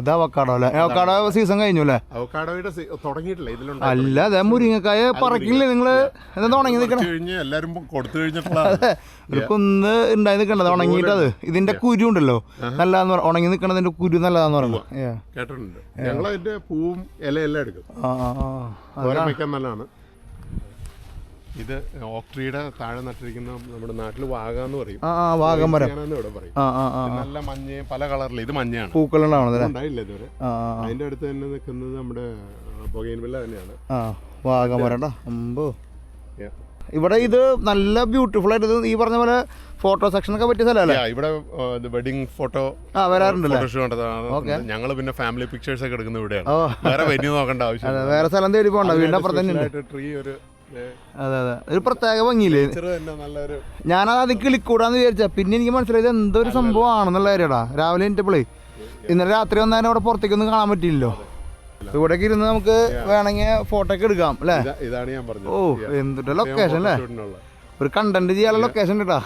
ഇത് അവക്കാടോ അല്ലേ? അവക്കാടോ സീസൺ കഴിഞ്ഞു അല്ലേ? അവക്കാടോയുടെ തുടങ്ങിയിട്ടില്ല ഇതിലുണ്ട്. അല്ല അതെ, മുരിങ്ങക്കായ പറിക്കില്ലേ നിങ്ങള്? എന്താ ഉണങ്ങി നിൽക്കണം? എല്ലാരും കൊടുത്തു കഴിഞ്ഞിട്ടുള്ള ഒരു കുന്ന് ഉണ്ടായി നിൽക്കണ്ടത് ഉണങ്ങിയിട്ടത്. ഇതിന്റെ കുരു ഉണ്ടല്ലോ നല്ലതാന്ന് പറഞ്ഞു, ഉണങ്ങി നിൽക്കണതിന്റെ കുരു നല്ലതാന്ന് പറഞ്ഞു കേട്ടിട്ടുണ്ട്. ഞങ്ങൾ അതിന്റെ പൂവും ഇലയെല്ലാം എടുക്കും, വയ്ക്കാൻ നല്ലതാണ്. ഇത് ഓക്ട്രിയുടെ താഴെ നട്ടിരിക്കുന്ന നമ്മുടെ നാട്ടിൽ വാഗ എന്ന് പറയും. ഇവിടെ പറയും. നല്ല മഞ്ഞയും പല കളറിൽ. ഇത് മഞ്ഞയാണ്, പൂക്കളുണ്ടായില്ല ഇതുവരെ. അതിന്റെ അടുത്ത് തന്നെ നിൽക്കുന്നത് നമ്മുടെ ബൊഗെയിൻവില്ല തന്നെയാണ്. ഇവിടെ ഇത് നല്ല ബ്യൂട്ടിഫുൾ ആയിട്ട് ഈ പറഞ്ഞ പോലെ ഫോട്ടോ സെക്ഷൻ ഒക്കെ പറ്റിയ സ്ഥലമല്ലേ? ഇവിടെ വെഡിങ് ഫോട്ടോ വരാറുണ്ടല്ലോ. ഞങ്ങള് പിന്നെ ഫാമിലി പിക്ചേഴ്സ് ഒക്കെ എടുക്കുന്നത് ഇവിടെയാണ്. വേറെ വെന്യൂ നോക്കേണ്ട ആവശ്യം, വേറെ സ്ഥലം തേടി പോകണ്ട. വീടിന്റെ അപ്പുറത്ത് തന്നെ ട്രീ. അതെ അതെ, ഒരു പ്രത്യേക ഭംഗിയില്ലേ? ഞാനത് അത് കിളിക്കൂടാന്ന് വിചാരിച്ച, പിന്നെ എനിക്ക് മനസ്സിലായത് എന്തൊരു സംഭവം ആണെന്നുള്ള കാര്യടാ. രാവിലെ എണീറ്റപ്പോഴേ ഇന്നലെ രാത്രി വന്നതിന് അവിടെ പുറത്തേക്കൊന്നും കാണാൻ പറ്റില്ലല്ലോ. ഇവിടേക്ക് ഇരുന്ന് നമുക്ക് വേണമെങ്കിൽ ഫോട്ടോ ഒക്കെ എടുക്കാം അല്ലേ? ഇതാണ് ഞാൻ പറഞ്ഞത്. ഓ എന്തിട്ട് ലൊക്കേഷൻ അല്ലേ? ഒരു കണ്ടന്റ് ചെയ്യാനുള്ള ലൊക്കേഷൻ കേട്ടാ.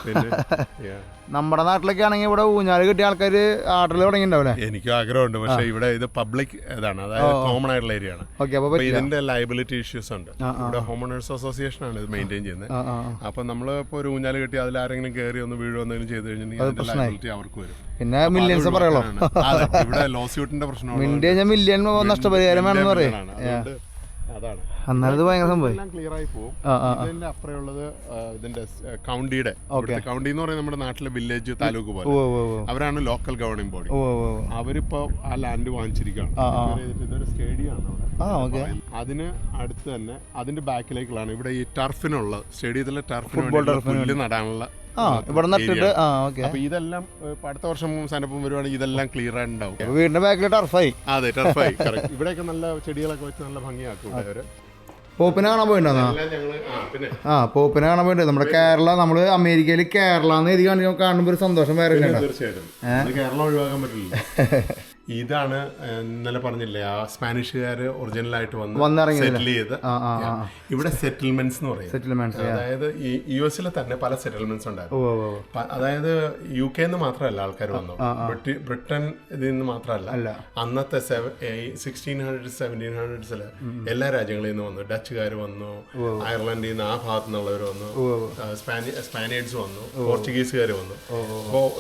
നമ്മുടെ നാട്ടിലൊക്കെ ആണെങ്കിൽ ഇവിടെ ഊഞ്ഞാല് കിട്ടിയ ആൾക്കാര് ആട്ടിൽ തുടങ്ങിണ്ടാവില്ലേ? എനിക്കും ആഗ്രഹമുണ്ട്, പക്ഷെ ഇവിടെ ഇത് പബ്ലിക് ഇതാണ്, അതായത് കോമൺ ആയിട്ടുള്ള ഏരിയ ആണ്. ഇതിന്റെ ലയബിലിറ്റി ഇഷ്യൂസ് ഉണ്ട്. ഇവിടെ ഹോം ഓണേഴ്സ് അസോസിയേഷൻ ആണ് ഇത് മെയിൻറ്റെയിൻ ചെയ്യുന്നത്. അപ്പൊ നമ്മൾ ഇപ്പൊ ഒരു ഊഞ്ഞാല് കിട്ടി അതിൽ ആരെങ്കിലും കയറി ഒന്ന് വീഴോ എന്തെങ്കിലും ചെയ്ത് കഴിഞ്ഞിട്ടുണ്ടെങ്കിൽ ലയബിലിറ്റി അവർക്ക് വരും. പിന്നെ മില്യൻസ് പറയണോ? ഇവിടെ ലോസ്യൂട്ടിന്റെ പ്രശ്നം, മില്യൺ നഷ്ടപരിഹാരം വേണമെന്ന് പറയും. അതാണ് അന്നേരം ഭയങ്കര സംഭവം ക്ലിയർ ആയി പോകും. ഇതിന്റെ അപ്പുറമുള്ളത് ഇതിന്റെ കൗണ്ടിയുടെ കൗണ്ടി എന്ന് പറയുന്നത് നമ്മുടെ നാട്ടിലെ വില്ലേജ് താലൂക്ക് പോലെ. അവരാണ് ലോക്കൽ ഗവർണിംഗ് ബോഡി. അവരിപ്പോ ആ ലാൻഡ് വാങ്ങിച്ചിരിക്കുകയാണ്. ഇതൊരു സ്റ്റേഡിയം ആണ് അവിടെ. അതിന് അടുത്ത് തന്നെ അതിന്റെ ബാക്കിലേക്കുള്ളതാണ് ഇവിടെ ഈ ടർഫിനുള്ള സ്റ്റേഡിയത്തിലെ ടർഫിന് പുല്ല് നടാനുള്ള ഇവിടെ നട്ടിട്ട്. അപ്പൊ ഇതെല്ലാം അടുത്ത വർഷം സനപ്പം വരുവാണെങ്കിൽ ഇതെല്ലാം ക്ലിയർ ആയിട്ടുണ്ടാവും. വീടിന്റെ ബാക്കിൽ ടർഫായി. അതെ, ടർഫായി. ഇവിടെയൊക്കെ നല്ല ചെടികളൊക്കെ വെച്ച് നല്ല ഭംഗിയാക്കും അവര്. പോപ്പിനെ കാണാൻ പോയിണ്ടാ? പോപ്പിനെ കാണാൻ പോയിട്ട് നമ്മുടെ കേരള, നമ്മള് അമേരിക്കയിൽ കേരള എന്ന് എഴുതി കാണുമ്പോ ഒരു സന്തോഷം വേറെ. തീർച്ചയായിട്ടും കേരളം ഒഴിവാക്കാൻ പറ്റില്ല. ഇതാണ് ഇന്നലെ പറഞ്ഞില്ലേ, ആ സ്പാനിഷുകാര് ഒറിജിനലായിട്ട് വന്ന് സെറ്റിൽ ചെയ്ത് ഇവിടെ സെറ്റിൽമെന്റ്സ് എന്ന് പറയും. അതായത് ഈ US തന്നെ പല സെറ്റിൽമെന്റ്സ് ഉണ്ടായിരുന്നു. അതായത് UK മാത്രമല്ല ആൾക്കാർ വന്നു, ബ്രിട്ടൻ ഇതിൽ നിന്ന് മാത്രമല്ല, അന്നത്തെ 1600s 1700s എല്ലാ രാജ്യങ്ങളിൽ നിന്ന് വന്നു. ഡച്ചുകാർ വന്നു, അയർലൻഡിൽ നിന്ന് ആ ഭാഗത്തു നിന്നുള്ളവർ വന്നു, സ്പാനിയേഴ്സ് വന്നു, പോർച്ചുഗീസുകാർ വന്നു.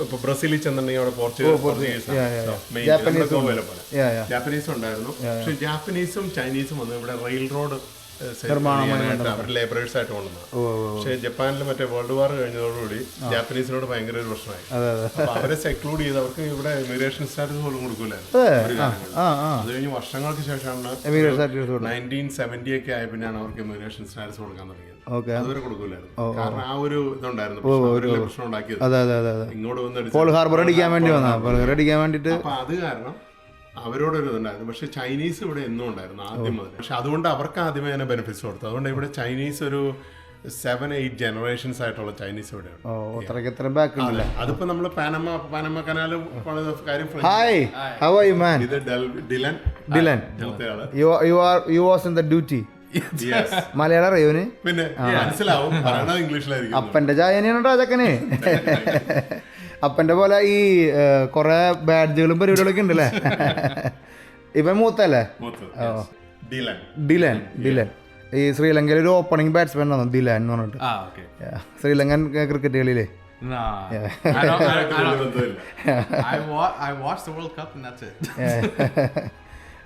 ഇപ്പൊ ബ്രസീലിൽ ചെന്നിട്ടുണ്ടെങ്കിൽ അവിടെ പോർച്ചുഗീസ് ജാപ്പനീസ് ഉണ്ടായിരുന്നു. പക്ഷെ ജാപ്പനീസും ചൈനീസും വന്നു ഇവിടെ റെയിൽ റോഡ് അവർ ലേബറേഴ്സ് ആയിട്ട് കൊണ്ടുവന്നു. പക്ഷെ ജപ്പാനിൽ മറ്റേ വേൾഡ് വാർ കഴിഞ്ഞതോടുകൂടി ജാപ്പനീസിനോട് ഭയങ്കര ഒരു പ്രശ്നമായി. അപ്പൊ അവരെ സെക്ലൂഡ് ചെയ്ത് അവർക്ക് ഇവിടെ ഇമിഗ്രേഷൻ സ്റ്റാറ്റസ് പോലും കൊടുക്കൂലായിരുന്നു. അത് കഴിഞ്ഞ് വർഷങ്ങൾക്ക് ശേഷമാണ് 1970 ഒക്കെ ആയ പിന്നെയാണ് അവർക്ക് ഇമിഗ്രേഷൻ സ്റ്റാറ്റസ് കൊടുക്കാൻ തുടങ്ങിയത്. അതുവരെ കൊടുക്കൂലായിരുന്നു. കാരണം ആ ഒരു ഇതുണ്ടായിരുന്നു, പ്രശ്നം ഉണ്ടാക്കിയത്. ഇങ്ങോട്ട് വന്ന് ഹാർബർ അടിക്കാൻ വേണ്ടിട്ട്. അപ്പൊ അത് കാരണം അവരോടൊരു ഇതുണ്ടായിരുന്നു. പക്ഷെ ചൈനീസ് ഇവിടെ എന്നും ഉണ്ടായിരുന്നു ആദ്യം മുതൽ. പക്ഷെ അതുകൊണ്ട് അവർക്ക് ആദ്യമേ തന്നെ ബെനിഫിറ്റ്സ് കൊടുത്തു. അതുകൊണ്ട് ഇവിടെ ചൈനീസ് ഒരു 7-8 ജനറേഷൻസ് ആയിട്ടുള്ള ചൈനീസ് ഇവിടെയാണ്. അതിപ്പോ നമ്മള് പാനമ കനാലും കാര്യം. ഇത് ഡിലൻ മലയാളം അറിയോന്? പിന്നെ മനസ്സിലാവും, ഇംഗ്ലീഷിലായിരിക്കും. അപ്പന്റെ ചായനെയാണ് രാജക്കന്. അപ്പന്റെ പോലെ ഈ കൊറേ ബാഡ്ജുകളും പരിപാടികളൊക്കെ ഉണ്ടല്ലേ. ഇവൻ മൂത്തല്ലേ? ഡിലൻ ഈ ശ്രീലങ്കയിൽ ഒരു ഓപ്പണിംഗ് ബാറ്റ്സ്മാൻ ആണ് ദിലാൻ എന്ന് പറഞ്ഞിട്ട്. ശ്രീലങ്കൻ ക്രിക്കറ്റ് കളിയിലെ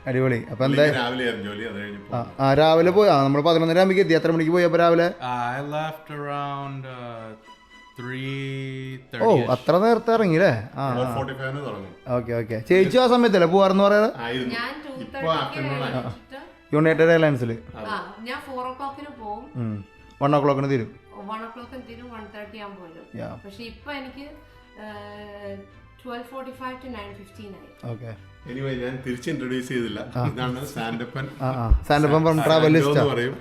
അടിപൊളി. അപ്പൊ എന്താ രാവിലെ പോയാ നമ്മൾ 11:30 ആകുമ്പോ എത്തി. എത്ര മണിക്ക് പോയി അപ്പൊ രാവിലെ? ഓ അത്ര നേരത്തെ ഇറങ്ങില്ലേ? ഓക്കെ. ചേച്ചി ആ സമയത്തല്ലേ പോവാറെന്ന് പറയാറ്? യുണൈറ്റഡ് എയർലൈൻസിൽ 1 o'clock തീരും. 1:30 ആകുമ്പോൾ വരും. പക്ഷെ ഇപ്പൊ എനിക്ക് 12:45 to 9:15 ആയി. ഓക്കെ. എനിവേ ഞാൻ തിരിച്ച് ഇൻട്രൊഡ്യൂസ് ചെയ്തില്ല. ഇതാണ് സാൻഡപ്പൻ ഫ്രം ട്രാവലിസ്റ്റ് പറയും.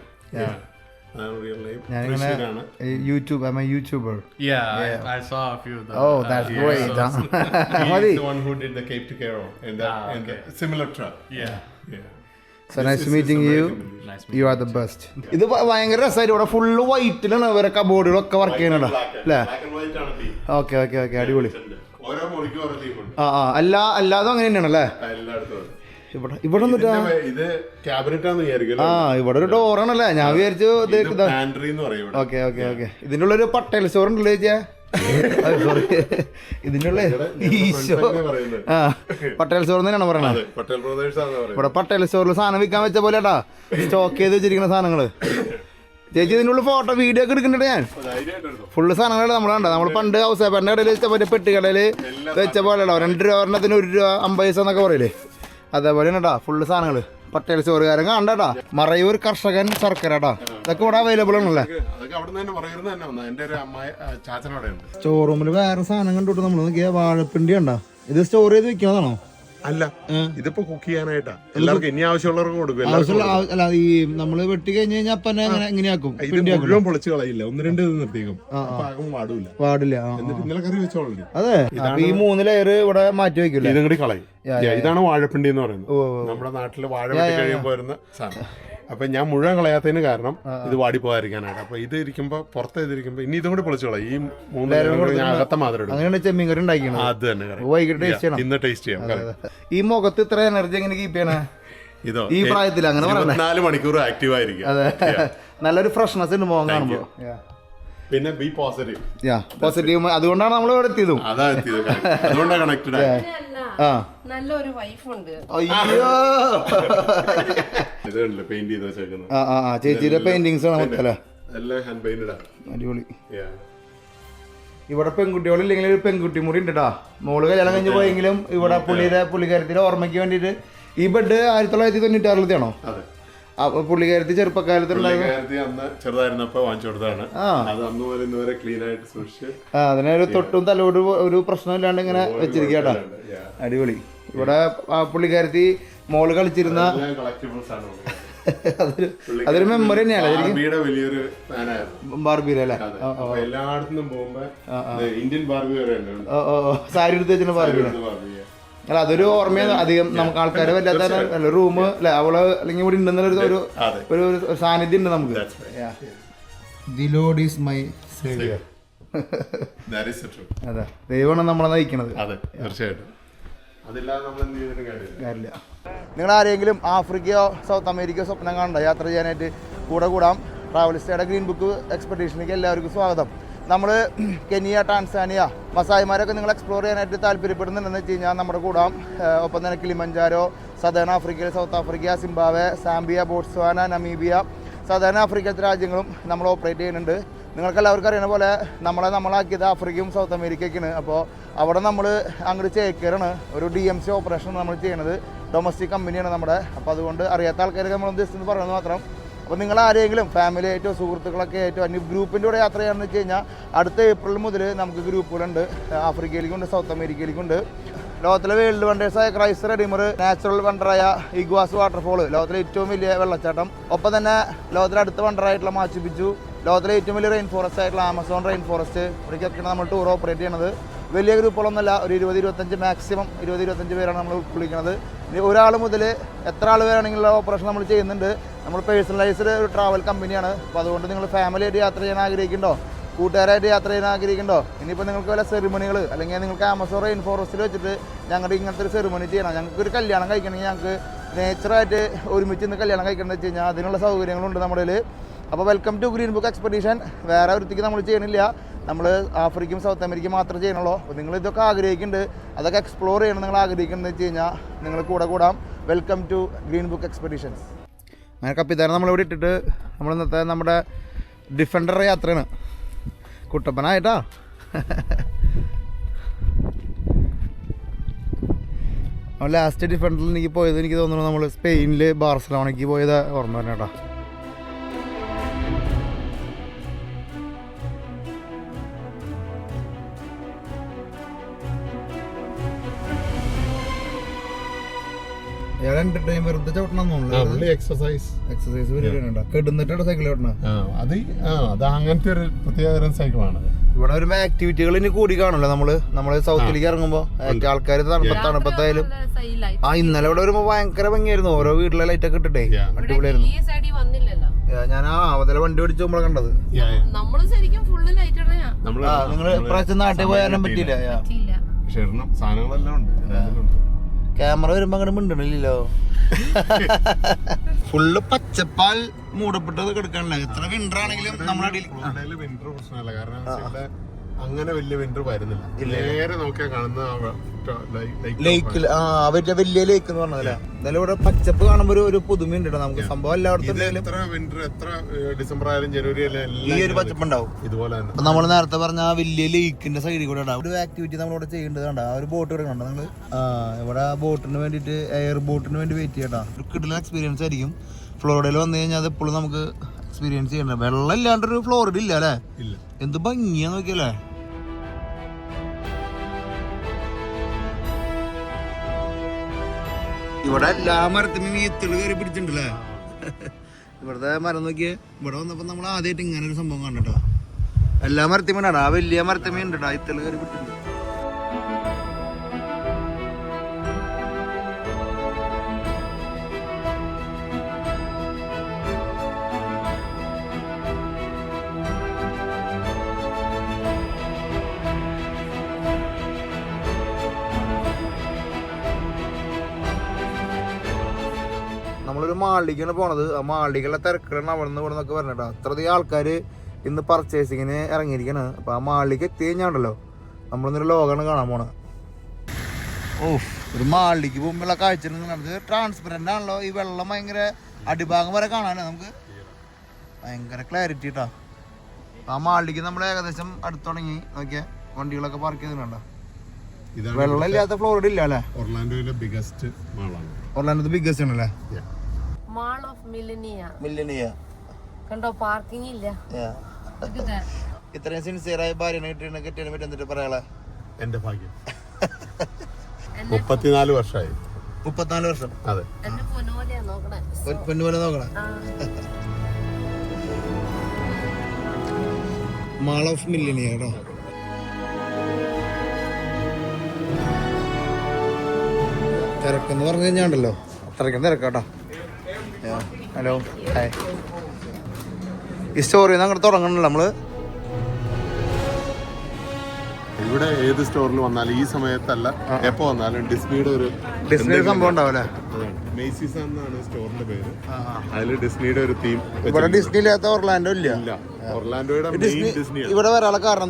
അതാണ് റിയൽ നെയിം. ഞാനിങ്ങനെ തൃശ്ശൂരാണ്. YouTube I am a YouTuber. Yeah, I saw a few of them. Oh, that's great. He's മതി. the one who did the Cape to Cairo in the similar truck. Yeah. Yeah. So nice meeting you. Nice You are the best. ഇത് ഭയങ്കര രസമായിട്ട് ഇവിടെ full വൈറ്റിലാണ് ഇവരെ കബോർഡുകളൊക്കെ work ചെയ്യണടാ അല്ലേ? Black and white ആണ് theme. Okay okay okay അടിപൊളി. ഓരോ മുറിക്കും ഓരോ theme ഉണ്ട്. അല്ലാതും അങ്ങനെ തന്നെയാണ് അല്ലേ? എല്ലായിടത്തും ഉണ്ട്. ഇവിടെ വന്നിട്ടാ ഇത് ക്യാബിനറ്റ് ആണെന്ന് വിചാരിക്കും. ഇവിടെ ഒരു ഡോറാണല്ലേ? ഞാൻ വിചാരിച്ചു പാൻട്രി എന്ന് പറയും ഇവിടെ. Okay okay okay. ഇതിൻ്റെ ഉള്ളൊരു പട്ടേൽ സ്റ്റോർ ഉണ്ടല്ലോ ചേച്ചിയാ? സോറി, ഇതിൻ്റെ ഉള്ള ഈശോ പട്ടേൽ സ്റ്റോർ തന്നെയാണ് പറയണത്. പട്ടേൽ ബ്രദേഴ്സ് ആണെന്ന് പറയും. ഇവിടെ പട്ടേൽ സ്റ്റോറിൽ സാധനം വിൽക്കാൻ വെച്ച പോലെട്ടാ സ്റ്റോക്ക് ചെയ്ത് വെച്ചിരിക്കുന്ന സാധനങ്ങള്. ചേച്ചി ഇതിൻ്റെ ഉള്ളിൽ ഫോട്ടോ വീഡിയോ ഒക്കെ എടുക്കുന്നുണ്ട് ഞാൻ. ഫുള്ള് സാധനങ്ങളാണ് നമ്മൾ കണ്ടത്. നമ്മൾ പണ്ട് ഹൗസ് പേപ്പറിൻ്റെ കടയിൽ വെച്ച മറ്റേ പെട്ടിക്കടയിൽ വെച്ച പോലെയാണോ 2 രൂപ ഒരെണ്ണത്തിന് 1 രൂപ 50 പൈസ എന്നൊക്കെ പറയില്ലേ? അതേപോലെ കേട്ടാ ഫുള്ള് സാധനങ്ങള് പട്ടേൽ സ്റ്റോറുകാരൻ കണ്ടാ. മറയൂർ കർഷകൻ ശർക്കര കേട്ടാ, ഇതൊക്കെ ഇവിടെ അവൈലബിൾ ആണല്ലേ? സ്റ്റോർ റൂമിൽ വേറെ സാധനം കണ്ടുവിട്ട് നമ്മൾ നോക്കിയാൽ വാഴപ്പിണ്ടി ഉണ്ടോ? ഇത് സ്റ്റോർ ചെയ്ത് വെക്കുന്നതാണോ? അല്ല, ഇതിപ്പോ കുക്ക് ചെയ്യാനായിട്ടാ. എല്ലാവർക്കും ഇനി ആവശ്യമുള്ളവർക്ക് കൊടുക്കും. അല്ല, ഈ നമ്മള് വെട്ടി കഴിഞ്ഞ് കഴിഞ്ഞാൽ അപ്പനെ എങ്ങനെയാക്കും? ഇത് മുഴുവൻ പൊളിച്ച് കളയില്ല, 1-2 ഇത് നിർത്തിക്കും. പാടില്ല. എന്നിട്ട് ഇന്നലെ കറി വെച്ചോളൂ. അതെ, ഈ 3 ലെയർ ഇവിടെ മാറ്റി വെക്കില്ല. ഇതും കൂടി കളയും. ഇതാണ് വാഴപ്പിണ്ടി എന്ന് പറയുന്നത്. നമ്മുടെ നാട്ടില് വാഴ വെട്ടി കഴിയുമ്പോ വരുന്ന സാധനം. അപ്പൊ ഞാൻ മുഴുവൻ കളയാത്തതിന് കാരണം ഇത് വാടിപ്പോകാതിരിക്കാനായിട്ട്. അപ്പൊ ഇത് ഇരിക്കുമ്പോ പുറത്ത് ഇതിരിക്കുമ്പോ ഇനി ഇതും കൂടി പൊളിച്ചോളാം. ഈ 3 ലെയർ ഞാൻ അകത്ത മാത്രം ഇടും. അങ്ങനെ ചെമ്മീൻ കറി ഉണ്ടാക്കിയാണ്. അത് തന്നെ വൈകിട്ട് ടേസ്റ്റ് ചെയ്യണം. ഇന്ന് ടേസ്റ്റ് ചെയ്യാം. ഈ മുഖത്ത് ഇത്ര എനർജി എങ്ങനെ കീപ്പ് ചെയ്യണേ ഇതോ? ഈ പ്രായത്തിൽ അങ്ങനെ 4 മണിക്കൂർ ആക്റ്റീവ് ആയിരിക്കും. അതെ, നല്ലൊരു ഫ്രഷ്നെസ് ഉണ്ട് മുഖം കാണുമ്പോ. പിന്നെ ബി പോസിറ്റീവ്. അതുകൊണ്ടാണ് നമ്മൾ ഇവിടെ എത്തിയതും. അതാ എത്തിയത്. അതുകൊണ്ടാണ് കണക്റ്റഡ് ആയത്. നല്ലൊരു വൈഫുണ്ട്. അയ്യോ, ഇതുണ്ടല്ലോ പെയിന്റ് ചെയ്ത് വെച്ചേക്കുന്നത്. ചേച്ചിയുടെ പെയിന്റിങ്സ് ആണ് മൊത്തല്ലേ? എല്ലാം ഹാൻഡ് പെയിന്റഡ് ആണ്. അടിപൊളി. ഇവിടെ പെൺകുട്ടികളില്ലെങ്കിൽ ഒരു പെൺകുട്ടി മുറി ഉണ്ട് കേട്ടാ. മോള് കല്യാണം കഴിഞ്ഞ് പോയെങ്കിലും ഇവിടെ പുള്ളിക്കാരത്തിന്റെ ഓർമ്മയ്ക്ക് വേണ്ടിയിട്ട് ഈ ബെഡ് 1996 ആണോ? പുള്ളിക്കാരത്തി ചെറുപ്പക്കാലത്ത് ചെറുതായിരുന്നപ്പോ വാങ്ങിച്ചു കൊടുത്താണ്. അത് അന്ന് പോലെ ഇന്നുവരെ ക്ലീൻ ആയിട്ട് സൂക്ഷിച്ച് അതിനൊരു തൊട്ടും തലോടും ഒരു പ്രശ്നമില്ലാണ്ട് ഇങ്ങനെ വെച്ചിരിക്കട്ടാ. അടിപൊളി. ഇവിടെ പുള്ളിക്കാരത്തി മോള് കളിച്ചിരുന്ന അതൊരു മെമ്മറി തന്നെയാണ്. വലിയൊരു ഫാനായിരുന്നു ബാർബിയിലല്ലേ? എല്ലായിടത്തും പോകുമ്പോ ഇന്ത്യൻ ബാർബി വരെ സാരി എടുത്ത് വെച്ചിട്ട് ബാർബി. അല്ല, അതൊരു ഓർമ്മയാണ്. അധികം നമുക്ക് ആൾക്കാരെ വല്ലാത്ത റൂം അല്ലെ അവള് അല്ലെങ്കിൽ ഇവിടെ ഉണ്ടെന്നുള്ളൊരു ഒരു സാന്നിധ്യം ഉണ്ട് നമുക്ക്. The Lord is my Xavier. അതെ, ദൈവമാണ് നമ്മളെ നയിക്കണത്. അതെ, തീർച്ചയായിട്ടും. കാര്യമില്ല. നിങ്ങൾ ആരെങ്കിലും ആഫ്രിക്കയോ സൗത്ത് അമേരിക്കയോ സ്വപ്നം കാണണ്ട യാത്ര ചെയ്യാനായിട്ട് കൂടാം. ട്രാവലിസ്റ്റയുടെ ഗ്രീൻ ബുക്ക് എക്സ്പെഡീഷനിലേക്ക് എല്ലാവർക്കും സ്വാഗതം. നമ്മൾ കെനിയ, ടാൻസാനിയ, മസായിമാരൊക്കെ നിങ്ങൾ എക്സ്പ്ലോർ ചെയ്യാനായിട്ട് താല്പര്യപ്പെടുന്നുണ്ടെന്ന് വെച്ച് കഴിഞ്ഞാൽ നമ്മുടെ കൂടാം. ഒപ്പം തന്നെ കിളിമഞ്ചാരോ, സദേൺ ആഫ്രിക്കയിൽ South Africa, Zimbabwe, Zambia, Botswana, Namibia, southern ആഫ്രിക്കത്തെ രാജ്യങ്ങളും നമ്മൾ ഓപ്പറേറ്റ് ചെയ്യുന്നുണ്ട്. നിങ്ങൾക്കെല്ലാവർക്കും അറിയുന്ന പോലെ നമ്മളാക്കിയത് ആഫ്രിക്കയും സൗത്ത് അമേരിക്കയ്ക്കാണ്. അപ്പോൾ അവിടെ നമ്മൾ അങ്ങോട്ട് ചേക്കറാണ് ഒരു DMC ഓപ്പറേഷൻ നമ്മൾ ചെയ്യുന്നത്. ഡൊമസ്റ്റിക് കമ്പനിയാണ് നമ്മുടെ. അപ്പോൾ അതുകൊണ്ട് അറിയാത്ത ആൾക്കാർക്ക് നമ്മൾ ജസ്റ്റ് പറയുന്നത് മാത്രം. അപ്പോൾ നിങ്ങൾ ആരെങ്കിലും ഫാമിലി ആയിട്ടോ സുഹൃത്തുക്കളൊക്കെ ആയിട്ടോ അന്യ ഗ്രൂപ്പിൻ്റെ കൂടെ യാത്ര ചെയ്യാമെന്ന് വെച്ച് കഴിഞ്ഞാൽ അടുത്ത ഏപ്രിൽ മുതൽ നമുക്ക് ഗ്രൂപ്പുകളുണ്ട്. ആഫ്രിക്കയിലേക്കുണ്ട്, സൗത്ത് അമേരിക്കയിലേക്കുണ്ട്. ലോകത്തിലെ വേൾഡ് വണ്ടേഴ്സായ ക്രൈസ്റ്റ് റെഡീമർ, നാച്ചുറൽ വണ്ടറായ ഇഗ്വാസ് വാട്ടർഫോൾ, ലോകത്തിലെ ഏറ്റവും വലിയ വെള്ളച്ചാട്ടം, ഒപ്പം തന്നെ ലോകത്തിലെ അടുത്ത വണ്ടറായിട്ടുള്ള മാച്ചു പിച്ചു, ലോകത്തിലെ ഏറ്റവും വലിയ റെയിൻ ഫോറസ്റ്റ് ആയിട്ടുള്ള ആമസോൺ റെയിൻ ഫോറസ്റ്റ്, ഇവിടേക്കൊക്കെയാണ് നമ്മൾ ടൂർ ഓപ്പറേറ്റ് ചെയ്യണത്. വലിയ ഗ്രൂപ്പുകളൊന്നുമല്ല, ഒരു 20-25 മാക്സിമം 20-25 പേരാണ് നമ്മൾ ഉൾക്കൊള്ളിക്കുന്നത്. ഒരാൾ മുതൽ എത്ര ആൾ വേണമെങ്കിലുള്ള ഓപ്പറേഷൻ നമ്മൾ ചെയ്യുന്നുണ്ട്. നമ്മൾ പേഴ്സണലൈസ്ഡ് ഒരു ട്രാവൽ കമ്പനിയാണ്. അപ്പോൾ അതുകൊണ്ട് നിങ്ങൾ ഫാമിലി ആയിട്ട് യാത്ര ചെയ്യാൻ ആഗ്രഹിക്കുന്നുണ്ടോ, കൂട്ടുകാരായിട്ട് യാത്ര ചെയ്യാൻ ആഗ്രഹിക്കുന്നുണ്ടോ, ഇനിയിപ്പോൾ നിങ്ങൾക്ക് വല്ല സെറിമണികൾ അല്ലെങ്കിൽ നിങ്ങൾക്ക് ആമസോൺ റെയിൻ ഫോറസ്റ്റിൽ വെച്ചിട്ട് ഞങ്ങളുടെ ഇങ്ങനത്തെ ഒരു സെറിമണി ചെയ്യണം, ഞങ്ങൾക്ക് ഒരു കല്യാണം കഴിക്കണമെങ്കിൽ ഞങ്ങൾക്ക് നേച്ചറായിട്ട് ഒരുമിച്ച് ഇന്ന് കല്യാണം കഴിക്കണം എന്ന് വെച്ച് കഴിഞ്ഞാൽ അതിനുള്ള സൗകര്യങ്ങളുണ്ട് നമ്മുടെ കയ്യിൽ. അപ്പോൾ welcome to green book expedition. വേറെ ഒരുത്തിക്ക് നമ്മൾ ചെയ്യണില്ല, നമ്മൾ ആഫ്രിക്കയും സൗത്ത് അമേരിക്കയും മാത്രമേ ചെയ്യണുള്ളൂ. അപ്പോൾ നിങ്ങൾ ഇതൊക്കെ ആഗ്രഹിക്കുന്നുണ്ട്, അതൊക്കെ എക്സ്പ്ലോർ ചെയ്യണം നിങ്ങൾ ആഗ്രഹിക്കുന്നത് വെച്ച് കഴിഞ്ഞാൽ നിങ്ങൾ കൂടാം. Welcome to green book expeditions. അങ്ങനെ കപ്പിത്താരം നമ്മളിവിടെ ഇട്ടിട്ട് നമ്മൾ ഇന്നത്തെ നമ്മുടെ ഡിഫൻഡർ യാത്രയാണ്. കുട്ടപ്പനായിട്ടാ നമ്മൾ ലാസ്റ്റ് ഡിഫൻഡറിൽ എനിക്ക് പോയത് എനിക്ക് തോന്നുന്നു നമ്മൾ സ്പെയിനിൽ ബാർസലോണയ്ക്ക് പോയത് ഓർമ്മ തന്നെ കേട്ടോ. അയാൾ എന്റർടൈൻ വെറുതെ ചവിട്ടണം എക്സസൈസ് പരിപാടിയുണ്ടോ കിടന്നിട്ടാണ് സൈക്കിൾ ചവിട്ടണ അത് അങ്ങനത്തെ ഒരു പ്രത്യേക സൈക്കിളാണ്. ഇവിടെ വരുമ്പോ ആക്ടിവിറ്റികൾ ഇനി കൂടി കാണുമല്ലോ നമ്മള് സൗത്തിലേക്ക് ഇറങ്ങുമ്പോ ആൾക്കാർ തണുപ്പത്തായാലും ഇന്നലെ ഇവിടെ വരുമ്പോ ഭയങ്കര ഭംഗിയായിരുന്നു. ഓരോ വീട്ടിലെ ലൈറ്റ് ഒക്കെ ഇട്ടിട്ടേ അടിപൊളിയായിരുന്നു. ഞാൻ അവതല വണ്ടി ഓടിച്ചു നമ്മളെ കണ്ടത്. നിങ്ങള് പ്രാവശ്യം നാട്ടിൽ പോയാലും പറ്റിയില്ല. സാധനങ്ങളെല്ലാം ഉണ്ട്. ക്യാമറ വരുമ്പോ അങ്ങനെ മിണ്ടണില്ലല്ലോ. ഫുള്ള് പച്ചപ്പാൽ മൂടപ്പെട്ടത് കിടക്കാനില്ല. എത്ര വിന്റർ ആണെങ്കിലും നമ്മുടെ വിന്റർ പ്രശ്നമല്ല, കാരണം അങ്ങനെ വലിയ വിന്റർ വരുന്നില്ല. നേരെ നോക്കിയാൽ കാണുന്ന ലേക്കിൽ അവരുടെ വലിയ ലേക്ക് എന്ന് പറഞ്ഞതല്ലേ. എന്നാലും ഇവിടെ പച്ചപ്പ് കാണുമ്പോ ഒരു പുതുമയുണ്ട് നമുക്ക്. സംഭവം എല്ലായിടത്തും എത്ര ഡിസംബർ ആയാലും ജനുവരി ഈ ഒരു പച്ചപ്പ് ഉണ്ടാവും. ഇതുപോലെ തന്നെ നമ്മൾ നേരത്തെ പറഞ്ഞ ആ വലിയ ലേക്കിന്റെ സൈഡിൽ കൂടെ ഉണ്ടാവും ഒരു ആക്ടിവിറ്റി നമ്മളിവിടെ ചെയ്യേണ്ടത്. കണ്ട ആ ഒരു ബോട്ട് കിടക്കണ്ട നിങ്ങള്. ഇവിടെ ബോട്ടിന് വേണ്ടിട്ട് എയർ ബോട്ടിന് വേണ്ടി വെയിറ്റ് ചെയ്യട്ടാ. ഒരു കിടിലൻ എക്സ്പീരിയൻസ് ആയിരിക്കും. ഫ്ലോറിഡയിൽ വന്നു കഴിഞ്ഞാൽ അത് എപ്പോഴും നമുക്ക് എക്സ്പീരിയൻസ് ചെയ്യണം. വെള്ളം ഇല്ലാണ്ടൊരു ഫ്ലോറിഡ ഇല്ല അല്ലേ. എന്ത് ഭംഗിയാ നോക്കിയല്ലേ. ഇവിടെ എല്ലാ മരത്തിനും ഈ എത്തുകൾ കയറി പിടിച്ചിട്ടുണ്ടല്ലേ. ഇവിടുത്തെ മരം നോക്കിയേ. ഇവിടെ വന്നപ്പോ നമ്മൾ ആദ്യമായിട്ട് ഇങ്ങനെ ഒരു സംഭവം കണ്ടിട്ടോ. എല്ലാ മരത്തിമേണ്ടാ ആ വലിയ മരത്തിമേ ഉണ്ട് ഇത്തള് കയറി പിടിച്ചിട്ടുണ്ട്. നമ്മളൊരു മാളിലേക്കാണ് പോണത്. ആ മാളികളുടെ തിരക്കിലാണ് അവിടെ നിന്ന് ഇവിടെ നിന്നൊക്കെ വരണേട്ടോ. അത്രയധികം ആൾക്കാർ ഇന്ന് പർച്ചേസിങ്ങിന് ഇറങ്ങിയിരിക്കാണ്. അപ്പോൾ ആ മാളിലേക്ക് എത്തി കഴിഞ്ഞാണ്ടല്ലോ നമ്മളിന്നൊരു ലോകമാണ് കാണാൻ പോണത്. ഒരു മാളിലേക്ക് പോകുമ്പോഴുള്ള കാഴ്ച നടന്നത് ട്രാൻസ്പെറൻ്റ് ആണല്ലോ. ഈ വെള്ളം ഭയങ്കര അടിഭാഗം വരെ കാണാനാണ് നമുക്ക് ഭയങ്കര ക്ലാരിറ്റി കേട്ടോ. ആ മാളിലേക്ക് നമ്മൾ ഏകദേശം അടുത്ത് തുടങ്ങി. നോക്കിയാൽ വണ്ടികളൊക്കെ പാർക്ക് ചെയ്തിട്ടുണ്ടോ. വെള്ളം ഇല്ലാത്ത ഫ്ലോറിഡ ഇല്ല അല്ലേ. ഒർലാൻഡോയിലെ ബിഗസ്റ്റ് മാളാണ്. ഒർലാൻഡോ ബിഗസ്റ്റ് ആണല്ലേ. മാൾ ഓഫ് മില്ലനിയ കണ്ടോ. പാർക്കിംഗ് ഇല്ല. ഇത്രയും സിൻസിയറായ ഭാര്യനെ കിട്ടിയതിനെ പറ്റി എന്നിട്ട് പറയാളെ. എന്റെ ഭാഗ്യം. 34 വർഷമായി. 34 വർഷം. അതെ. പൊന്നുപോലെ നോക്കണേ. മാൾ ഓഫ് മില്ലനിയ കേട്ടോ. തിരക്കെന്ന് പറഞ്ഞു കഴിഞ്ഞാണ്ടല്ലോ അത്രയ്ക്കും തിരക്കാട്ടോ. Hello hi. ഈ സ്റ്റോറി അങ്ങോട്ട് തുടങ്ങണല്ലോ നമ്മള്. ഇവിടെ ഏത് സ്റ്റോറിൽ വന്നാലും ഈ സമയത്തല്ല എപ്പോ വന്നാലും ഡിസ്നിയുടെ സംഭവം ഉണ്ടാവല്ലേ. മേസീസ് എന്നാണ് സ്റ്റോറിന്റെ പേര്. അതില് ഡിസ്നിയുടെ ഒരു തീം. ഇവിടെ ഡിസ്നി ഇല്ലാത്ത ഒർലാൻഡോ ഇല്ല. ഒർലാൻഡോയുടെ ഡിസ്നി ഇവിടെ വരാനുള്ള കാരണം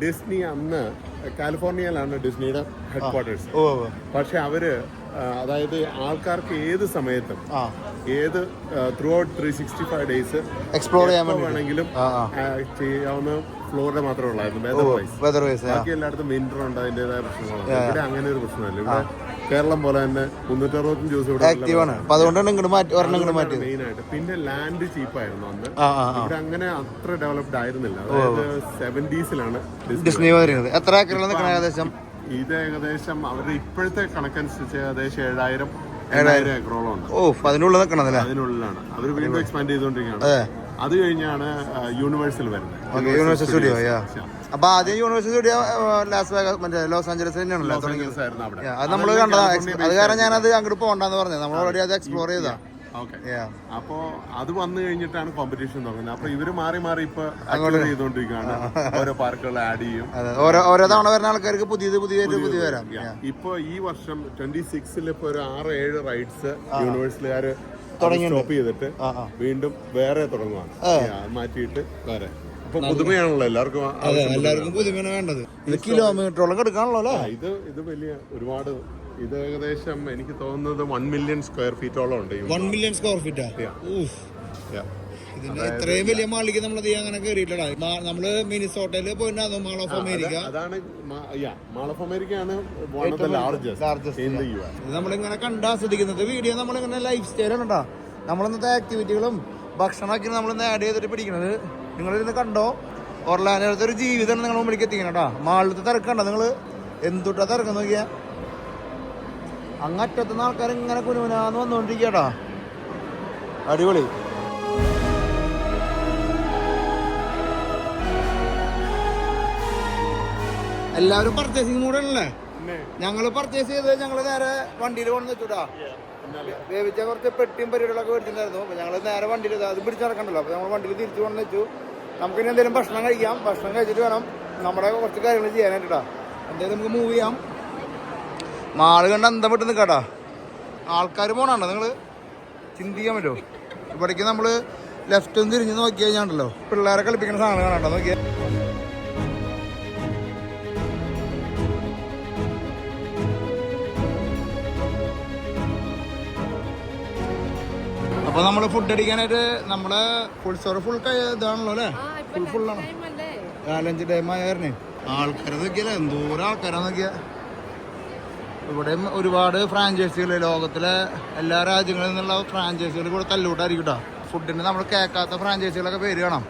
ഡിസ്നി അന്ന് കാലിഫോർണിയയിലാണ് ഡിസ്നിയുടെ ഹെഡ് ക്വാർട്ടേഴ്സ്. പക്ഷെ അവര് അതായത് ആൾക്കാർക്ക് ഏത് സമയത്തും ഏത് ത്രൂ ഔട്ട് 365 ഡേയ്സ് എക്സ്പ്ലോർ ചെയ്യാൻ വേണമെങ്കിലും ചെയ്യാവുന്ന ഫ്ലോറിഡ മാത്രമേ ഉള്ളായിരുന്നു. ബാക്കി എല്ലായിടത്തും വിന്റർ ഉണ്ട്, അതിന്റേതായ പ്രശ്നങ്ങളാണ്. ഇവിടെ അങ്ങനെ ഒരു പ്രശ്നമല്ല. ഇവിടെ കേരളം പോലെ തന്നെ 365 ദിവസം മെയിൻ ആയിട്ട്. പിന്നെ ലാൻഡ് ചീപ്പായിരുന്നു അന്ന്. ഇവിടെ അങ്ങനെ അത്ര ഡെവലപ്ഡ് ആയിരുന്നില്ല. അതായത് 70s ഡിസ്നി വരുന്നത്. എത്ര ഏകദേശം ഇത് ഏകദേശം അവരുടെ ഇപ്പോഴത്തെ കണക്കനുസരിച്ച് ഏകദേശം 7,000 ഏക്കറോളം ഉണ്ട്. അതിനുള്ളിലാണ് അവർ വീണ്ടും എക്സ്പാൻഡ് ചെയ്തുകൊണ്ടിരിക്കുകയാണ്. അത് കഴിഞ്ഞാണ് യൂണിവേഴ്സൽ വരുന്നത്. Universal studio. അപ്പൊ ആദ്യം യൂണിവേഴ്സൽ സ്റ്റുഡിയോ ലോസ് ആഞ്ചലസ് തന്നെയാണല്ലോ. അത് നമ്മൾ കണ്ടതാ. അത് കാരണം ഞാനത് അങ്ങോട്ട് പോകണ്ടെന്ന് പറഞ്ഞത്. നമ്മൾ ഓൾറെഡി അത് എക്സ്പ്ലോർ ചെയ്താ. അപ്പോ അത് വന്നു കഴിഞ്ഞിട്ടാണ് കോമ്പറ്റീഷൻ തുടങ്ങുന്നത്. അപ്പൊ ഇവര് മാറി ഇപ്പൊ ചെയ്തോണ്ടിരിക്കുകയാണ്. ഓരോ പാർക്കുകൾ ആഡ് ചെയ്യും. ഓരോ തവണ വരുന്ന ആൾക്കാർക്ക് പുതിയ വരാം. ഇപ്പൊ ഈ വർഷം 26-ൽ ഇപ്പൊ ഒരു 6-7 റൈഡ്സ് യൂണിവേഴ്സിലുകാര് സ്റ്റോപ്പ് ചെയ്തിട്ട് വീണ്ടും വേറെ തുടങ്ങുവാണ്. മാറ്റിയിട്ട് വേറെ. അപ്പൊ പുതുമയാണല്ലോ എല്ലാവർക്കും പുതുമയാണ് വേണ്ടത്. ഇത് കിലോമീറ്ററോളം കിടക്കാണല്ലോ. ഇത് വലിയ ഒരുപാട്. ഇത് ഏകദേശം എനിക്ക് തോന്നുന്നത് 1 മില്യൺ സ്ക്വയർ ഫീറ്റോളം ഉണ്ട്. 1 മില്യൺ സ്ക്വയർ ഫീറ്റാ. ഇതിന്റെ ഇത്രയും വലിയ മാളിക്ക് നമ്മൾ അങ്ങനെ കയറിയിട്ടാ. നമ്മള് മിനിസോട്ടയില് പോയിട്ടാണ് മാൾ ഓഫ് അമേരിക്ക. അതാണ് മാൾ ഓഫ് അമേരിക്ക ആണ് നമ്മളിങ്ങനെ കണ്ടാസ്വദിക്കുന്നത്. വീഡിയോ നമ്മളിങ്ങനെ ലൈഫ് സ്റ്റൈലാണ് കേട്ടോ. നമ്മളിന്നത്തെ ആക്ടിവിറ്റികളും ഭക്ഷണമൊക്കെ നമ്മളിന്ന് ആഡ് ചെയ്തിട്ട് പിടിക്കുന്നത്. നിങ്ങളിരുന്ന് കണ്ടോ. ഒർലാൻഡോയിലത്തെ ഒരു ജീവിതമാണ് നിങ്ങൾ മുമ്പിലേക്ക് എത്തിക്കണം കേട്ടോ. മാളിലത്തെ തിരക്കണ്ടോ നിങ്ങൾ. എന്തുട്ടാ തിരക്കം നോക്കിയാ. അങ്ങറ്റത്തുനിന്ന് ആൾക്കാർ ഇങ്ങനെ കുനുകുനാന്ന് വന്നുകൊണ്ടിരിക്കട്ടാ. അടിപൊളി. എല്ലാവരും പർച്ചേസിങ് മൂടല്ലേ? ഞങ്ങൾ പർച്ചേസ് ചെയ്ത് ഞങ്ങൾ നേരെ വണ്ടിയിൽ കൊണ്ടു വെച്ചുട്ടാ. വേവിച്ച കുറച്ച് പെട്ടിയും പരിപാടികളൊക്കെ മേടിച്ചിട്ടുണ്ടായിരുന്നു. അപ്പോൾ ഞങ്ങൾ നേരെ വണ്ടിയിൽ അത് പിടിച്ച് നടക്കണ്ടല്ലോ. അപ്പോൾ നമ്മൾ വണ്ടിയിൽ തിരിച്ചു കൊണ്ടു വെച്ചു. നമുക്കിനി എന്തെങ്കിലും ഭക്ഷണം കഴിക്കാം. ഭക്ഷണം കഴിച്ചിട്ട് വേണം നമ്മുടെ കുറച്ച് കാര്യങ്ങൾ ചെയ്യാനായിട്ടാ. എന്തായാലും നമുക്ക് മൂവ് ചെയ്യാം. മാള് കണ്ട് അന്തം വിട്ട് നിൽക്കാട്ടാ. ആൾക്കാർ പോകണുണ്ടോ നിങ്ങൾ? ചിന്തിക്കാൻ പറ്റുമോ? ഇവിടേക്ക് നമ്മൾ ലെഫ്റ്റ് ഒന്ന് തിരിഞ്ഞ് നോക്കി കഴിഞ്ഞാണ്ടല്ലോ പിള്ളേരെ കളിപ്പിക്കുന്ന സാധനം കാണാണ്ടോ നോക്കിയാൽ. അപ്പൊ നമ്മള് ഫുഡ് അടിക്കാനായിട്ട് നമ്മളെ ഫുൾ സ്റ്റോർ ഫുൾ ഇതാണല്ലോ അല്ലേ? ഫുള്ളാണ്. ലഞ്ച് ടൈം ആയിരുന്നു. ആൾക്കാരെ നോക്കിയാലേ എന്തോരം ആൾക്കാരാ നോക്കിയാ. ഇവിടെയും ഒരുപാട് ഫ്രാഞ്ചൈസികൾ, ലോകത്തിലെ എല്ലാ രാജ്യങ്ങളിൽ നിന്നുള്ള ഫ്രാഞ്ചൈസികൾ കൂടെ തല്ലൂട്ടായിരിക്കും കേട്ടോ. ഫുഡിന് നമ്മൾ കേൾക്കാത്ത ഫ്രാഞ്ചൈസികളൊക്കെ പേര് കാണാം.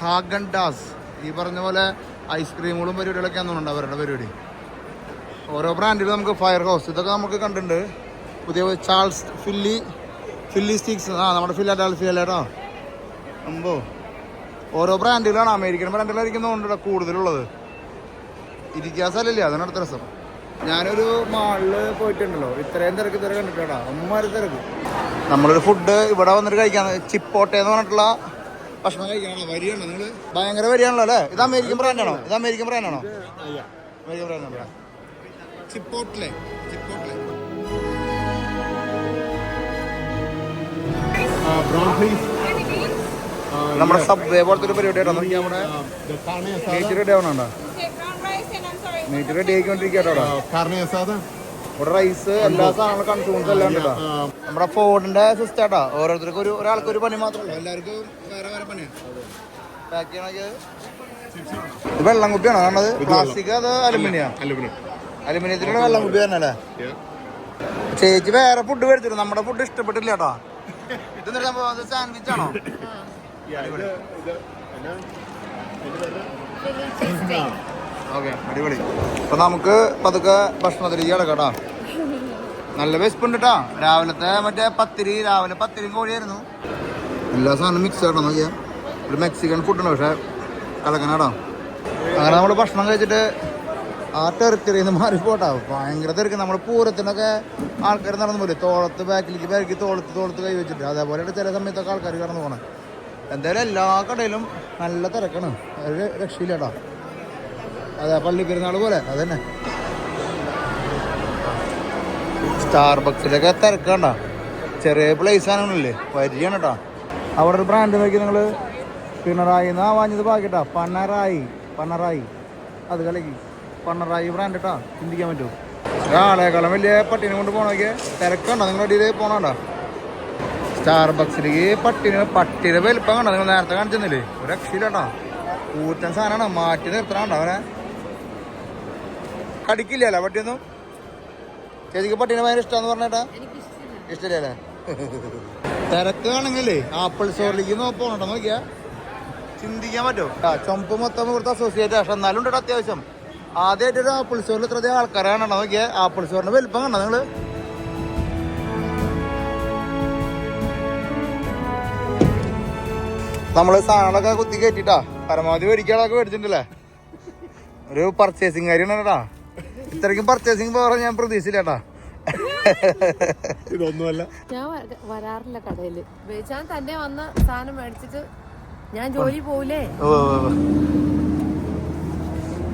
ഹാഗൻ ഡാസ്, ഈ പറഞ്ഞ പോലെ ഐസ്ക്രീമുകളും പരിപാടികളൊക്കെ ആണെന്നുണ്ട് അവരുടെ പരിപാടി. ഓരോ ബ്രാൻഡിലും നമുക്ക് ഫയർ ഹൗസ് ഇതൊക്കെ നമുക്ക് കണ്ടിട്ടുണ്ട്. പുതിയ ചാൾസ് ഫില്ലി സ്റ്റിക്സ്, നമ്മുടെ ഫിലാഡൽഫിയല്ലേട്ടോ അമ്പോ. ഓരോ ബ്രാൻഡുകളാണ്. അമേരിക്കൻ ബ്രാൻഡുകളായിരിക്കും തോന്നുന്നുണ്ട് കൂടുതലുള്ളത്. ഇരിക്കാൻ സ്ഥലമില്ല, അതാണ് അടുത്ത രസം. ഞാനൊരു മാളില് പോയിട്ടുണ്ടല്ലോ, ഇത്രയും തിരക്ക് ഇതുവരെ കണ്ടിട്ടാ. അമ്മമാര് തിരക്ക്. നമ്മളൊരു ഫുഡ് ഇവിടെ വന്നിട്ട് കഴിക്കാൻ ചിപ്പോട്ടെ എന്ന് പറഞ്ഞിട്ടുള്ള ഭക്ഷണം കഴിക്കാനാണോ? വരികയാണോ നിങ്ങൾ? ഭയങ്കര വരികയാണല്ലോ അല്ലേ? ഇത് അമേരിക്കൻ ബ്രാൻഡാണോ? അമേരിക്കൻ ബ്രാൻഡാണോ? ചിപ്പോട്ടെ. നമ്മുടെ സബ്വേ പോലത്തെ ഒരു പരിപാടിയാണോ? നമ്മുടെ മീറ്റ് റെഡി ആവണോ? മീറ്റ് റെഡി ആയിക്കൊണ്ടിരിക്കട്ടോ. ഇവിടെ റൈസ് എല്ലാ സാധനങ്ങളും കൺസ്യൂംസ് എല്ലാം ഉണ്ട്. നമ്മുടെ ഫോർഡിന്റെ സിസ്റ്റം ആട്ടാ. ഓരോരുത്തർക്കും ഒരാൾക്ക് ഒരു പണി മാത്രമല്ല, എല്ലാവർക്കും വേറെ വേറെ പണിയാണ്. പാക്ക് ചെയ്യണത് ഇത് വെള്ളം കുപ്പിയാണോ കാണുന്നത്? പ്ലാസ്റ്റിക് അത് അലുമിനിയത്തിലുള്ള വെള്ളം കുപ്പി തന്നെ അല്ലേ? ചേച്ചി വേറെ ഫുഡ് മേടിച്ചിട്ട് നമ്മുടെ ഫുഡ് ഇഷ്ടപ്പെട്ടില്ല കേട്ടോ. ഇത് സാൻഡ്വിച്ച് ആണോ? ഓക്കെ, അടിപൊളി. അപ്പൊ നമുക്ക് പതുക്കെ ഭക്ഷണത്തിലേക്ക് കിടക്കാട്ടാ. നല്ല വിശപ്പുണ്ട് കേട്ടോ. രാവിലത്തെ മറ്റേ രാവിലെ പത്തിരിയും കോഴിയായിരുന്നു. എല്ലാ സാധനവും മിക്സ് ആട്ടോ നോക്കിയാ. ഒരു മെക്സിക്കൻ ഫുഡുണ്ട്, പക്ഷെ കലക്കനാട്ടോ. അങ്ങനെ നമ്മൾ ഭക്ഷണം കഴിച്ചിട്ട് ആ ടെറിറ്ററിന്ന് മാറിപ്പോട്ടാ. ഭയങ്കര തിരക്ക്. നമ്മൾ പൂരത്തിനൊക്കെ ആൾക്കാർ നടന്നു പോലെ തോളത്ത് ബാക്കിലേക്ക് തോളത്ത് കൈ വെച്ചിട്ട്, അതേപോലെ ചില സമയത്തൊക്കെ ആൾക്കാർ കടന്നു പോകണം. എന്തായാലും എല്ലാ കടയിലും നല്ല തിരക്കാണ്, ഒരു രക്ഷയില്ല കേട്ടോ. അതെ, പള്ളി പെരുന്നാൾ പോലെ അതന്നെ. സ്റ്റാർബക്സിലൊക്കെ തിരക്കണ്ട. ചെറിയ പ്ലേസ് ആണെന്നില്ലേ, വരികയാണ് കേട്ടോ. അവിടെ ഒരു ബ്രാൻഡ് നോക്കി നിങ്ങൾ, പിണറായി എന്നാ വാങ്ങിയത് ബാക്കിട്ടാ. പണറായി അത് കലക്കി പണറായി ബ്രാൻഡ് കേട്ടോ. ചിന്തിക്കാൻ പറ്റുമോ? ഒരാളെക്കാളും വലിയ പട്ടിനെ കൊണ്ട് പോകണമൊക്കെ തിരക്കണ്ടോ? നിങ്ങളുടെ ഇടയിൽ പോകണോ? സ്റ്റാർബക്സിലേക്ക് പട്ടിയുടെ വലിപ്പം കണ്ടോ? നിങ്ങൾ നേരത്തെ കാണിച്ചെന്നില്ലേ? ഒരു രക്ഷയില്ലാട്ടോ. കൂറ്റൻ സാധനമാണ്. മാറ്റി നിർത്തണോ അവനെ? കടിക്കില്ലല്ലോ പട്ടിയൊന്നും? ചേച്ചിക്ക് പട്ടീനെ ഭയങ്കര ഇഷ്ടമാന്ന് പറഞ്ഞേട്ടാ? ഇഷ്ടല്ലേ? തിരക്കാണെങ്കിലേ ആപ്പിൾ സ്റ്റോറിലേക്ക് പോകണോ നോക്കിയാ? ചിന്തിക്കാൻ പറ്റുമോ? ചുമപ്പ് മൊത്തം ഇവിടുത്തെ അസോസിയേറ്റ്. പക്ഷെ എന്നാലും ഉണ്ടോ അത്യാവശ്യം. ആദ്യമായിട്ട് ഒരു ആപ്പിൾ സ്റ്റോറിൽ ഇത്രയധികം ആൾക്കാരാണോ നോക്കിയാ? ആപ്പിൾ സ്റ്റോറിന്റെ വലിപ്പം കണ്ടോ നിങ്ങള്? നമ്മള് സാധനങ്ങളൊക്കെ കുത്തി കയറ്റിട്ടാ പരമാവധി മേടിക്കാളൊക്കെ മേടിച്ചിട്ടുണ്ടല്ലേ. ഒരു പർച്ചേസിങ് കാര്യമാണ് കേട്ടാ. ഇത്രയ്ക്കും പർച്ചേസിങ് പോകാൻ ഞാൻ പ്രതീക്ഷിച്ചില്ലേട്ടാ. ഇതൊന്നുമല്ല, ഞാൻ വരാറില്ല കടയില്. ഞാൻ തന്നെ വന്ന സാധനം മേടിച്ചിട്ട് ഞാൻ ജോലി പോവില്ലേ.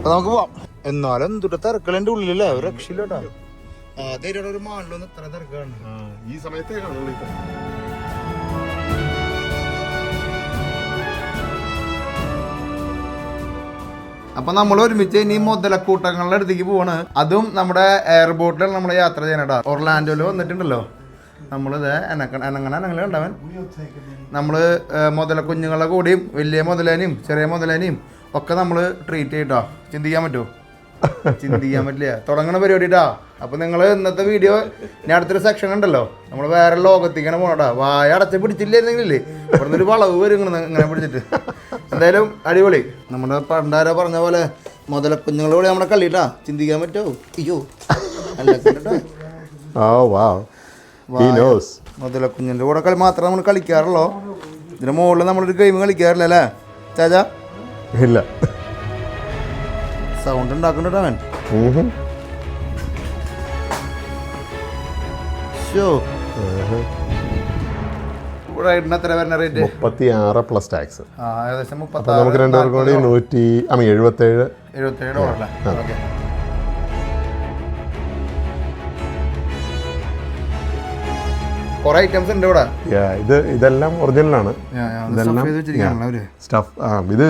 നമുക്ക് പോവാം. എന്നാലും എന്തുട്ട തിരക്കളെന്റെ ഉള്ളിലല്ലേ, ഒരു രക്ഷയില്ലേട്ടാ. ആദ്യമായിട്ടാണ് ഒരു മാളിലൊന്നും ഇത്ര തിരക്കാണ് ഈ സമയത്ത് കാണുള്ളൂ. അപ്പൊ നമ്മൾ ഒരുമിച്ച് ഇനി മുതലക്കൂട്ടങ്ങളുടെ അടുത്തേക്ക് പോവാണ്. അതും നമ്മുടെ എയർപോർട്ടിലാണ് നമ്മൾ യാത്ര ചെയ്യാനായിട്ടാ. ഒർലാൻഡോയിൽ വന്നിട്ടുണ്ടല്ലോ നമ്മളിത് അനങ്ങനെ ഉണ്ടാവൻ. നമ്മള് മുതല കുഞ്ഞുങ്ങളെ കൂടിയും വലിയ മുതലേനെയും ചെറിയ മുതലേനെയും ഒക്കെ നമ്മൾ ട്രീറ്റ് ചെയ്യട്ടോ. ചിന്തിക്കാൻ പറ്റുമോ? ചിന്തിക്കാൻ പറ്റില്ല. തുടങ്ങണ പരിപാടിട്ടാ. അപ്പൊ നിങ്ങൾ ഇന്നത്തെ വീഡിയോ ഞാൻ അടുത്തൊരു സെക്ഷൻ ഉണ്ടല്ലോ, നമ്മൾ വേറെ ലോകത്തേക്കാണ് പോണട്ടാ. വായ അടച്ച് പിടിച്ചില്ലായിരുന്നെങ്കിലേ ഇവിടുന്ന് ഒരു വളവ് വരും ഇങ്ങനെ പിടിച്ചിട്ട്. എന്തായാലും അടിപൊളി. നമ്മുടെ പണ്ടാരോ പറഞ്ഞ പോലെ മുതലക്കുഞ്ഞുങ്ങളോട് നമ്മുടെ കളിട്ടാ. ചിന്തിക്കാൻ പറ്റുമോ? അയ്യോ അല്ല കേട്ടോ. Oh, wow. He knows. മുതലക്കുഞ്ഞിൻ്റെ കൂടെ കളി മാത്രമേ നമ്മൾ കളിക്കാറുള്ളൂ. ഇതിന് മുകളിൽ നമ്മളൊരു ഗെയിം കളിക്കാറില്ല അല്ലേ ചാച്ചാ? ഇല്ല. സൗണ്ട് ഉണ്ടാക്കുന്നുണ്ട് അവൻ. ഇവിടെ എത്ര വരുന്ന റേറ്റ്? 36 plus tax. ഏകദേശം നമുക്ക് രണ്ടുപേർക്കും കൂടി $77. $77 ഓക്കെ. കുറെ ഐറ്റംസ് ഉണ്ട് ഇവിടെ. ഇതെല്ലാം ഒറിജിനലാണ്. സ്റ്റഫ് ഇത്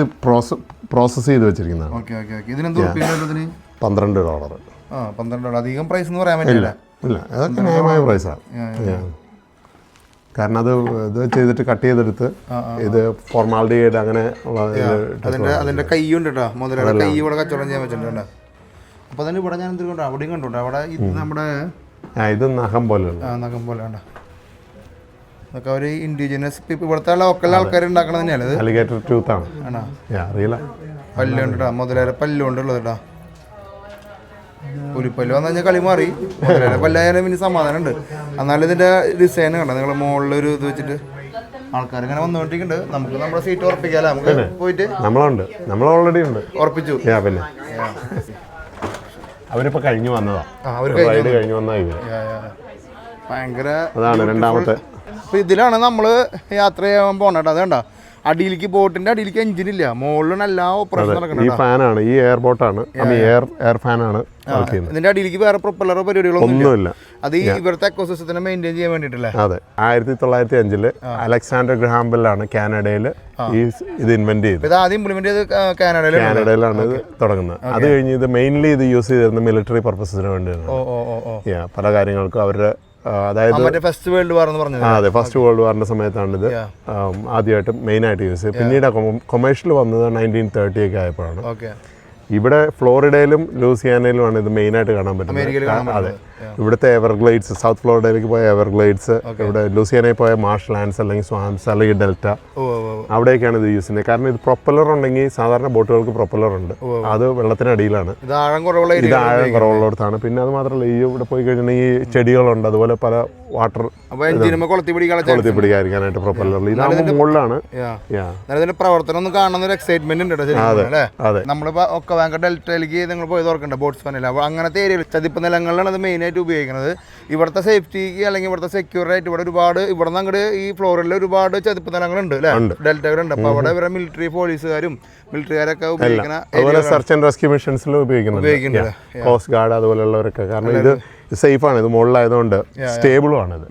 പ്രോസസ് ചെയ്ത് വെച്ചിരിക്കുന്നതാണ്. $12. $12 അധികം പ്രൈസ് എന്ന് പറയാൻ പറ്റില്ല. ഇല്ല, അതൊക്കെ ന്യായമായ പ്രൈസാണ്. കാരണം അത് ഇത് ചെയ്തിട്ട് കട്ട് ചെയ്തെടുത്ത് ഇത് ഫോർമാലിറ്റി ആയിട്ട് അങ്ങനെ അതിന്റെ കൈയുണ്ട് കേട്ടോ. മുതലുള്ള കൈ ഇവിടെ കച്ചവടം ചെയ്യാൻ വെച്ചിട്ടുണ്ട്. അപ്പൊ തന്നെ ഇവിടെ ഞാൻ എന്തുകൊണ്ടോ അവിടെയും കണ്ടോട്ടോ. അവിടെ ഇത് നമ്മുടെ ഇത് നഖം പോലെ നഖം പോലെ വേണ്ട അതൊക്കെ ഒരു ഇൻഡിജിനസ് ഇവിടുത്തെ ലോക്കൽ ആൾക്കാർ ഉണ്ടാക്കണത് തന്നെയല്ലേ ഇത്? അലിഗേറ്റർ ടൂത്ത് ആണ്. ആണോ? അറിയില്ല. പല്ലുണ്ട് കേട്ടോ. മുതലേറെ പല്ലുകൊണ്ടുള്ളത് കേട്ടോ. പുലിപ്പല്ല് വന്നു കഴിഞ്ഞാൽ കളി മാറി. മുതലേറെ പല്ലായാലും പിന്നെ സമാധാനം ഉണ്ട്. എന്നാലും ഇതിന്റെ ഡിസൈൻ കണ്ടോ നിങ്ങൾ? മുകളിലൊരു ഇത് വെച്ചിട്ട് ആൾക്കാർ ഇങ്ങനെ വന്നുകൊണ്ടിരിക്കുന്നുണ്ട്. നമുക്ക് നമ്മുടെ സീറ്റ് ഉറപ്പിക്കാല്ലേ? നമുക്ക് പോയിട്ട് നമ്മളുണ്ട്, നമ്മൾ ഓൾറെഡി ഉണ്ട്. ഉറപ്പിച്ചു. പിന്നെ അവരിപ്പോ കഴിഞ്ഞു വന്നതാ. കഴിഞ്ഞു വന്നാ ഭയങ്കര അതാണ് രണ്ടാമത്തെ. അപ്പൊ ഇതിലാണ് നമ്മള് യാത്ര ചെയ്യാൻ പോണേട്ടോ. അത് കണ്ടോ, അടിയിലേക്ക് ബോട്ടിന്റെ അടിയിലേക്ക് എഞ്ചിൻ ഇല്ല, മുകളിലാണ് എല്ലാ ഓപ്പറേഷൻ നടക്കുന്നത്. ഈ ഫാനാണ്, ഈ എയർ ബോട്ടാണ്, എയർ ഫാനാണ്. ഇതിന്റെ അടിയിലേക്ക് വേറെ പ്രൊപ്പലറോ പരിപാടികളൊന്നുമില്ല. അത് ഈ ഇവിടുത്തെ എക്കോസിസ്റ്റത്തിനെ മെയിൻറ്റെയിൻ ചെയ്യാൻ വേണ്ടിട്ടല്ലേ? അതെ. 1905 അലക്സാണ്ടർ ഗ്രഹാം ബെല്ലാണ് കാനഡയിൽ ഇത് ഇൻവെന്റ് ചെയ്തത്. ഇത് ആദ്യം ഇംപ്ലിമെന്റ് ചെയ്ത് കാനഡയിലാണ് ഇത് തുടങ്ങുന്നത്. അത് കഴിഞ്ഞ് ഇത് മെയിൻലി ഇത് യൂസ് ചെയ്തിരുന്ന മിലിറ്ററി പർപ്പസസിന് വേണ്ടിയാണ്. പല കാര്യങ്ങൾക്കും അവരുടെ അതായത് ഫസ്റ്റ് വേൾഡ് വാർ എന്ന് പറഞ്ഞത്. അതെ, ഫസ്റ്റ് വേൾഡ് വാറിന്റെ സമയത്താണ് ഇത് ആദ്യമായിട്ട് മെയിനായിട്ട് യൂസ് ചെയ്തത്. പിന്നീട് കൊമേഴ്ഷ്യൽ വന്നത് 1930 ഒക്കെ ആയപ്പോഴാണ്. ഇവിടെ ഫ്ലോറിഡയിലും ലൂസിയാനയിലുമാണ് ഇത് മെയിനായിട്ട് കാണാൻ പറ്റുന്നത്. അതെ, ഇവിടുത്തെ എവർഗ്ലൈഡ്സ്, സൗത്ത് ഫ്ലോറിഡയിലേക്ക് പോയ എവർഗ്ലൈഡ്സ്, ഇവിടെ ലൂസിയാനയിൽ പോയ മാർഷ് ലാൻഡ്സ് അല്ലെങ്കിൽ സ്വാംസ് അല്ലെങ്കിൽ ഡെൽറ്റ, അവിടെയൊക്കെയാണ് ഇത് യൂസ് ചെയ്യുന്നത്. കാരണം ഇത് പ്രൊപ്പല്ലർ ഉണ്ടെങ്കിൽ സാധാരണ ബോട്ടുകൾക്ക് പ്രൊപ്പല്ലർ ഉണ്ട്, അത് വെള്ളത്തിനടിയിലാണ്, ഇത് ആഴം കുറവുള്ളിടത്താണ്. പിന്നെ അത് മാത്രമല്ല, ഈ ഇവിടെ പോയി കഴിഞ്ഞാൽ ഈ ചെടികളുണ്ട്, അതുപോലെ പല വാട്ടർ കൊളുത്തി പിടിക്കാതിരിക്കാനായിട്ട് പ്രൊപ്പല്ലർ ഇതാകുമ്പോൾ മുകളിലാണ്. പ്രവർത്തനം ഒന്ന് കാണുന്ന ഒരു എക്സൈറ്റ്മെന്റ് ഉണ്ട്. അതെ, നമ്മളിപ്പോ ഒക്കെ ഭയങ്കര ഡെൽറ്റയിലേക്ക് നിങ്ങൾ പോയി തുറക്കണ്ട ബോട്ട്സ്മാനിൽ. അപ്പോൾ അങ്ങനത്തെ ഏരിയയിൽ ചതിപ്പ് നിലങ്ങളിലാണ് അത് മെയിനായിട്ട് ഉപയോഗിക്കുന്നത്. ഇവിടുത്തെ സേഫ്റ്റിക്ക് അല്ലെങ്കിൽ ഇവിടുത്തെ സെക്യൂറായിട്ട് ഇവിടെ ഒരുപാട് ഇവിടെ നിന്ന് അങ്ങോട്ട് ഈ ഫ്ലോറിൽ ഒരുപാട് ചതിപ്പ് നിലങ്ങളുണ്ട് അല്ലേ, ഡെൽറ്റകളുണ്ട്. അപ്പോൾ അവിടെ ഇവരെ മിലിറ്ററി പോലീസുകാരും മിലിറ്ററിക്കാരൊക്കെ ഉപയോഗിക്കുന്ന സെർച്ച് ആൻഡ് റെസ്ക്യൂ മിഷൻസിൽ ഉപയോഗിക്കുന്നുണ്ട്, കോസ്റ്റ് ഗാർഡ് അതുപോലെയുള്ളവരൊക്കെ. കാരണം ഇത് സേഫാണ്, ഇത് മുകളിലായതുകൊണ്ട് സ്റ്റേബിളും ആണ്. ഇത്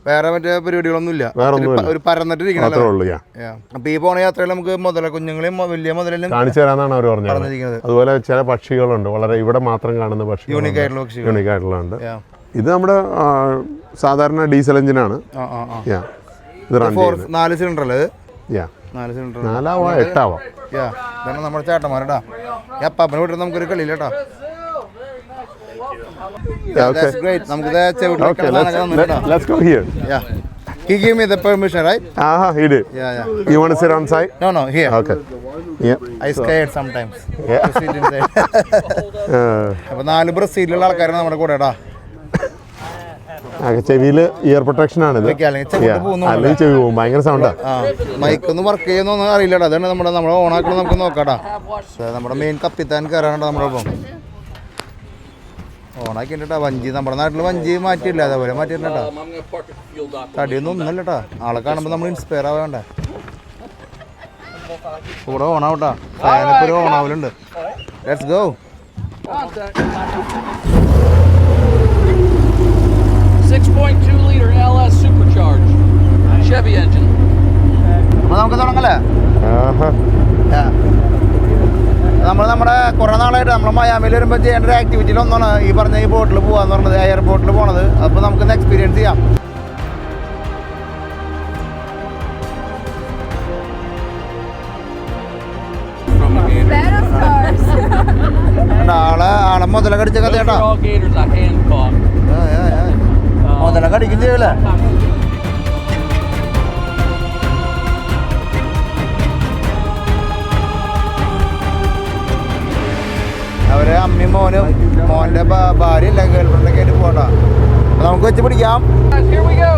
വേറെ മറ്റേ പരിപാടികളൊന്നുമില്ല, ഒരു പരന്നിട്ടിരിക്കണല്ലോ. അപ്പൊ ഈ പോണ യാത്രയിൽ നമുക്ക് മുതല കുഞ്ഞുങ്ങളെയും വലിയ മുതലും കാണിച്ചു തരാന്നാണ് അവർ പറഞ്ഞിരിക്കുന്നത്. അതുപോലെ ചില പക്ഷികളുണ്ട്, വളരെ ഇവിടെ മാത്രം കാണുന്ന പക്ഷി, യൂണിക് ആയിട്ടുള്ളുണ്ട്. ഇത് നമ്മുടെ സാധാരണ ഡീസൽ എഞ്ചിനാണ്. ഇത് 4 സിലിണ്ടർ അല്ലേ? 4 8 ഇതാണ് നമ്മുടെ ചേട്ടന്മാരടാ. അപ്പാപ്പനെ വിട്ടിട്ട് നമുക്കൊരു കളിയില്ല കേട്ടോ. That's great. Let's go here. Yeah. He gave me the permission, right? He did. Yeah. You want to sit on side? No, here. Okay. Yeah. I scared sometimes. Yeah. To sit inside. അപ്പോൾ 4 ബ്രസീലിലുള്ള ആൾക്കാരാണ് നമ്മുടെ കൂടെ കേട്ടോ. ചെവിയില് year protection ആണിത്, അല്ലെങ്കിൽ ചെവി പോകും, ഭയങ്കര സൗണ്ടാ. മൈക്കൊന്നും വർക്ക് ചെയ്യുന്നൊന്നും അറിയില്ലടാ. അതാണ് നമ്മുടെ ഓണാക്കണം, നമുക്ക് നോക്കാട്ടാ. നമ്മുടെ മെയിൻ കപ്പിത്താൻ കയറാനുണ്ടോ നമ്മുടെ ഒപ്പം. ഓണാക്കിട്ടാ വഞ്ചി, നമ്മുടെ നാട്ടിൽ വഞ്ചി മാറ്റിയില്ല, അതേപോലെ മാറ്റിയിട്ടാ. തടിയൊന്നും ഒന്നല്ല കേട്ടാ, ആളെ കാണുമ്പോൾ നമ്മൾ ഇൻസ്പയർ ആവേണ്ട. കൂടെ ഓണാവട്ടാ, ഫാനൊക്കെ ഒരു ഓണാവലുണ്ട്. Let's go. 6.2 liter LS supercharged Chevy engine. അപ്പോൾ നമുക്ക് തുടങ്ങല്ലേ? നമ്മുടെ കുറേ നാളായിട്ട് നമ്മൾ മയാമിൽ വരുമ്പോൾ ചെയ്യേണ്ട ഒരു ആക്ടിവിറ്റിയിൽ ഒന്നാണ് ഈ പറഞ്ഞ ഈ ബോട്ടിൽ പോകാന്ന് പറഞ്ഞത്, എയർ ബോട്ടിൽ പോണത്. അപ്പോൾ നമുക്കൊന്ന് എക്സ്പീരിയൻസ് ചെയ്യാം. ആളെ മുതല കടിച്ച കഥ കേട്ടോ. മുതല കടിക്കും ചെയ്യൂലേ? അവരെ അമ്മയും മോനും മോൻ്റെ ഭാര്യ അല്ല ഗേൾഫ്രണ്ടൊക്കെ ആയിട്ട് പോകണ്ട. അപ്പോൾ നമുക്ക് വെച്ച് പിടിക്കാം. Guys, here we go.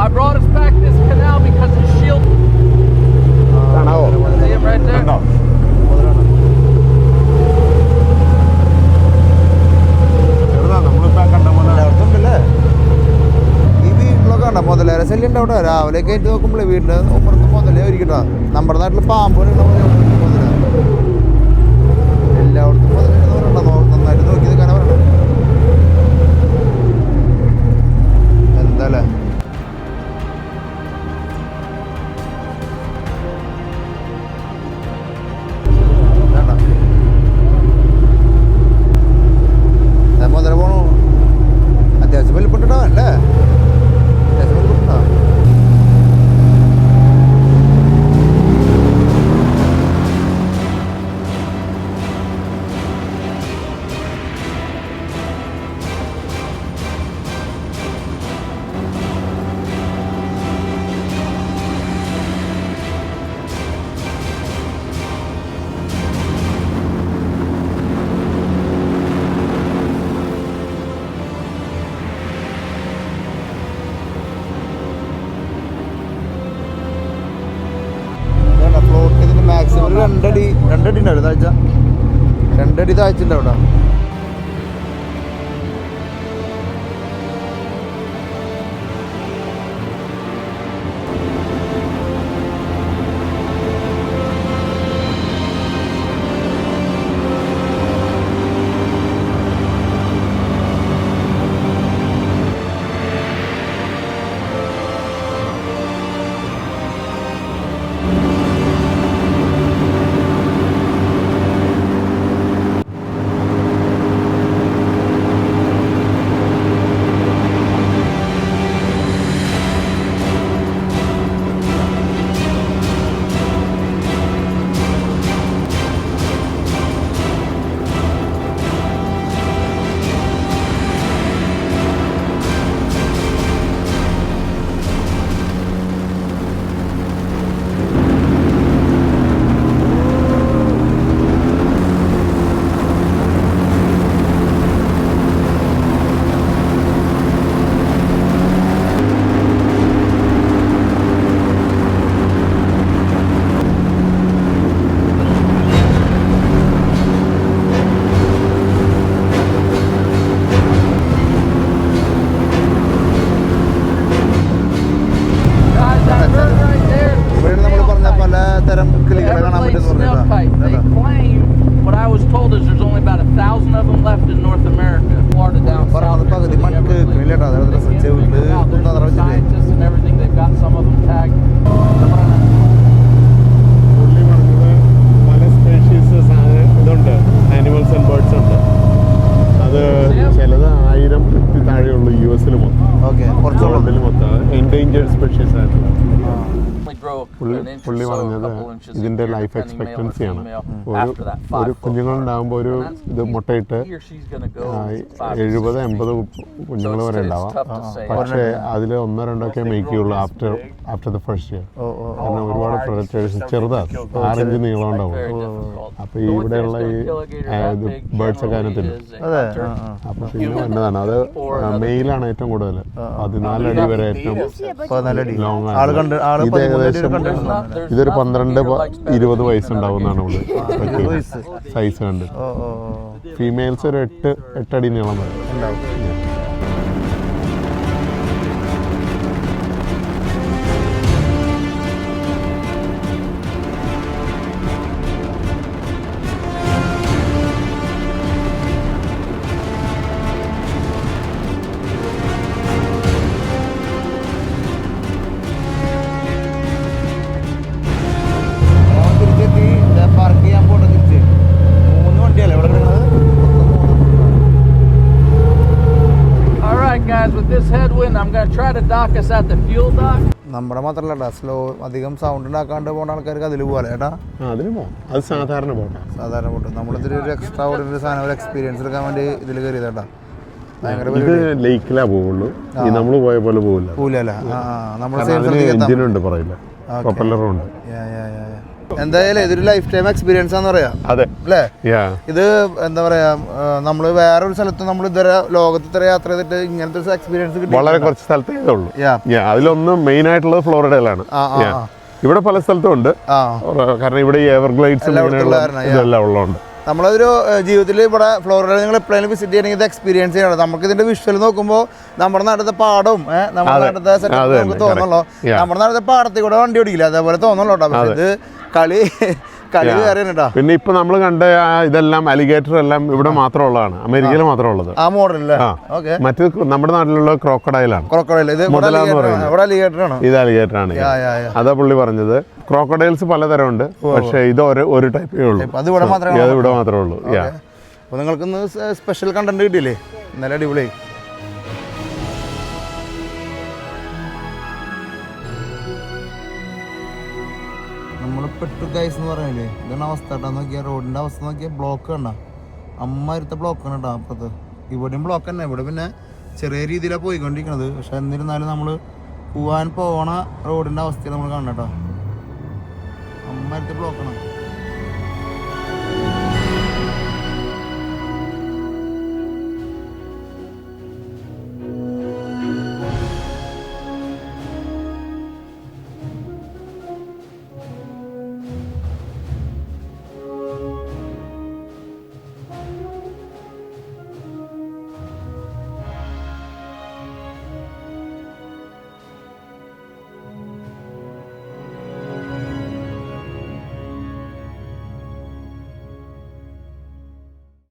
I brought us back this canal because the shield. See him right there? ഈ വീട്ടിലൊക്കെ ഉണ്ടോ മുതലേര ശല്യം ഉണ്ട് അവിടെ? രാവിലെ ഒക്കെ ആയിട്ട് നോക്കുമ്പോഴേ വീടിൻ്റെ ഉമ്മറത്ത് മുതലേ ഒരുക്കിട്ടാ. നമ്മുടെ നാട്ടിൽ പാമ്പുകൾ മുതല എല്ലായിടത്തും മുതലുണ്ടോ? നന്നായിട്ട് നോക്കി നിൽക്കാനാ പറയണത്. എന്താല്ലേ മുതല പോണു. അത്യാവശ്യം വലിപ്പുണ്ടോ അല്ലേ? അത്യാവശ്യം വലിപ്പുണ്ടോ? മാക്സിമം ഒരു 2 അടി ഉണ്ടാവും താഴ്ച. 2 അടി താഴ്ച ഉണ്ട് അവിടെ. What I was told is there's only about 1,000 of them left in North America. Florida down south. Scientists and everything, they've got some of them tagged. പല സ്പീഷീസ് ഇതുണ്ട്, ആനിമൽസ് ആൻഡ് ബേർഡ്സ് ഉണ്ട്. അത് ചിലത് 1000 താഴെയുള്ളൂ US മൊത്തം. മൊത്തം endangered species ആയിട്ടുള്ള. പുള്ളി പറഞ്ഞത് ഇതിന്റെ ലൈഫ് എക്സ്പെക്ടൻസിയാണ് ഒരു കുഞ്ഞുങ്ങളുണ്ടാകുമ്പോൾ ഒരു ഇത് മുട്ടയിട്ട് 70-80 കുഞ്ഞുങ്ങൾ വരെ ഉണ്ടാവാം. പക്ഷേ അതിൽ 1-2 ഒക്കെ മേക്ക് ചെയ്യുള്ളൂ ആഫ്റ്റർ ദ ഫസ്റ്റ് ഇയർ. കാരണം ഒരുപാട് പ്രൊഡക്റ്റേഴ്സ് ചെറുതാണ്, 6 ഇഞ്ച് നീളം ഉണ്ടാവും. അപ്പൊ ഇവിടെയുള്ള ഈ ബേർഡ്സ് ഒക്കെ അതിനകത്തുണ്ട്. അപ്പൊ പിന്നെ വന്നതാണ് അത്. മെയിലാണ് ഏറ്റവും കൂടുതൽ, 14 അടി വരെ ഏറ്റവും ലോങ് ആണ്. ഇത് ഏകദേശം ഇതൊരു 12-20 വയസ്സുണ്ടാവുന്നതാണ് ഇവിടെ സൈസ് കണ്ട്. ഫീമെയിൽസ് ഒരു 8 അടി നീളം വരെ ഉണ്ടാവും. I'm going to try to dock us at the fuel dock. നമ്മുടെ മാത്രമല്ല കേട്ടോ, സ്ലോ അധികം സൗണ്ട് ഉണ്ടാക്കാണ്ട് പോകുന്ന ആൾക്കാർക്ക് അതിൽ പോകാം ചേട്ടാ. അതിന് പോകാം, അത് സാധാരണ പോട്ടെ. സാധാരണ പോട്ട് നമ്മളിതിൽ ഒരു എക്സ്ട്രാ ഓർഡിനറി സാധനം ഒരു എക്സ്പീരിയൻസ് എടുക്കാൻ വേണ്ടി ഇതിൽ കയറിയതാട്ടാ. ഭയങ്കര ഇത് ലേക്കിലാ പോവുള്ളൂ, നമ്മൾ പോയ പോലെ പോകില്ല. പോലല്ല നമ്മൾ എഞ്ചിനുണ്ട് പറയില്ല, പ്രൊപ്പല്ലറും ഉണ്ട്. എന്തായാലും ഇതൊരു ലൈഫ് ടൈം എക്സ്പീരിയൻസ് ആണെന്ന് പറയാം. അതെ അല്ലേ? ഇത് എന്താ പറയാ, നമ്മൾ വേറൊരു സ്ഥലത്ത് നമ്മൾ ഇതുവരെ ലോകത്ത് ഇത്ര യാത്ര ചെയ്തിട്ട് ഇങ്ങനത്തെ ഒരു എക്സ്പീരിയൻസ് കിട്ടി വളരെ കുറച്ച് സ്ഥലത്തേ ഉള്ളൂ. അതിലൊന്നും മെയിൻ ആയിട്ടുള്ളത് ഫ്ലോറിഡയിലാണ്. ഇവിടെ പല സ്ഥലത്തും ഉണ്ട്, കാരണം ഇവിടെ ഈ എവർഗ്ലൈഡ്സ് ഇതെല്ലാം ഉള്ളതുകൊണ്ട്. നമ്മളൊരു ജീവിതത്തിൽ ഇവിടെ ഫ്ലോറിഡ നിങ്ങൾ എപ്പോഴെങ്കിലും വിസിറ്റ് ചെയ്യണമെങ്കിൽ ഇത് എക്സ്പീരിയൻസ് ചെയ്യണം. നമുക്ക് ഇതിന്റെ വിഷ്വൽ നോക്കുമ്പോൾ നമ്മുടെ നാട്ടിലത്തെ പാടവും നമ്മുടെ നാട്ടിലത്തെ സെറ്റപ്പ് നമുക്ക് തോന്നുള്ളൂ. നമ്മുടെ നാട്ടിലത്തെ പാടത്തിൽ കൂടെ വണ്ടി ഓടിക്കില്ല, അതേപോലെ തോന്നുള്ളൂ കേട്ടോ. പക്ഷെ ഇത് കളി വേറെ കേട്ടോ. പിന്നെ ഇപ്പൊ നമ്മൾ കണ്ട ഇതെല്ലാം അലിഗേറ്റർ എല്ലാം ഇവിടെ മാത്രമുള്ളതാണ്, അമേരിക്കയിൽ മാത്രമുള്ളത് ആ മോഡലല്ലേ. മറ്റു നമ്മുടെ നാട്ടിലുള്ള ക്രോക്കഡൈലാണ്. ക്രോക്കഡൈൽ ഇത് ഇത് അലിഗേറ്റർ ആണ്. അതാ പുള്ളി പറഞ്ഞത്. ക്രോക്കഡൈൽസ് പലതരമുണ്ട്, പക്ഷെ ഇത് ഒരു ടൈപ്പേ ഉള്ളൂ, അത് ഇവിടെ മാത്രമേ ഉള്ളൂ. അപ്പോൾ നിങ്ങൾക്കിന്ന് സ്പെഷ്യൽ കണ്ടന്റ് കിട്ടിയില്ലേ? നല്ല അടിപൊളി. നമ്മൾ പെട്ടു ഗൈസ് എന്ന് പറയല്ലേ, ഇതാണ് അവസ്ഥ കേട്ടോ. നോക്കിയാൽ റോഡിൻ്റെ അവസ്ഥ നോക്കിയാൽ ബ്ലോക്ക് കണ്ട അമ്മായിരത്തെ ബ്ലോക്കാണ് കേട്ടോ. അപ്പുറത്ത് ഇവിടെയും ബ്ലോക്ക് തന്നെ. ഇവിടെ പിന്നെ ചെറിയ രീതിയിലാണ് പോയിക്കൊണ്ടിരിക്കുന്നത്, പക്ഷെ എന്നിരുന്നാലും നമ്മൾ പോകാൻ പോണ റോഡിൻ്റെ അവസ്ഥയിൽ നമ്മൾ കാണണം കേട്ടോ. അമ്മായിരത്തെ ബ്ലോക്കാണ്.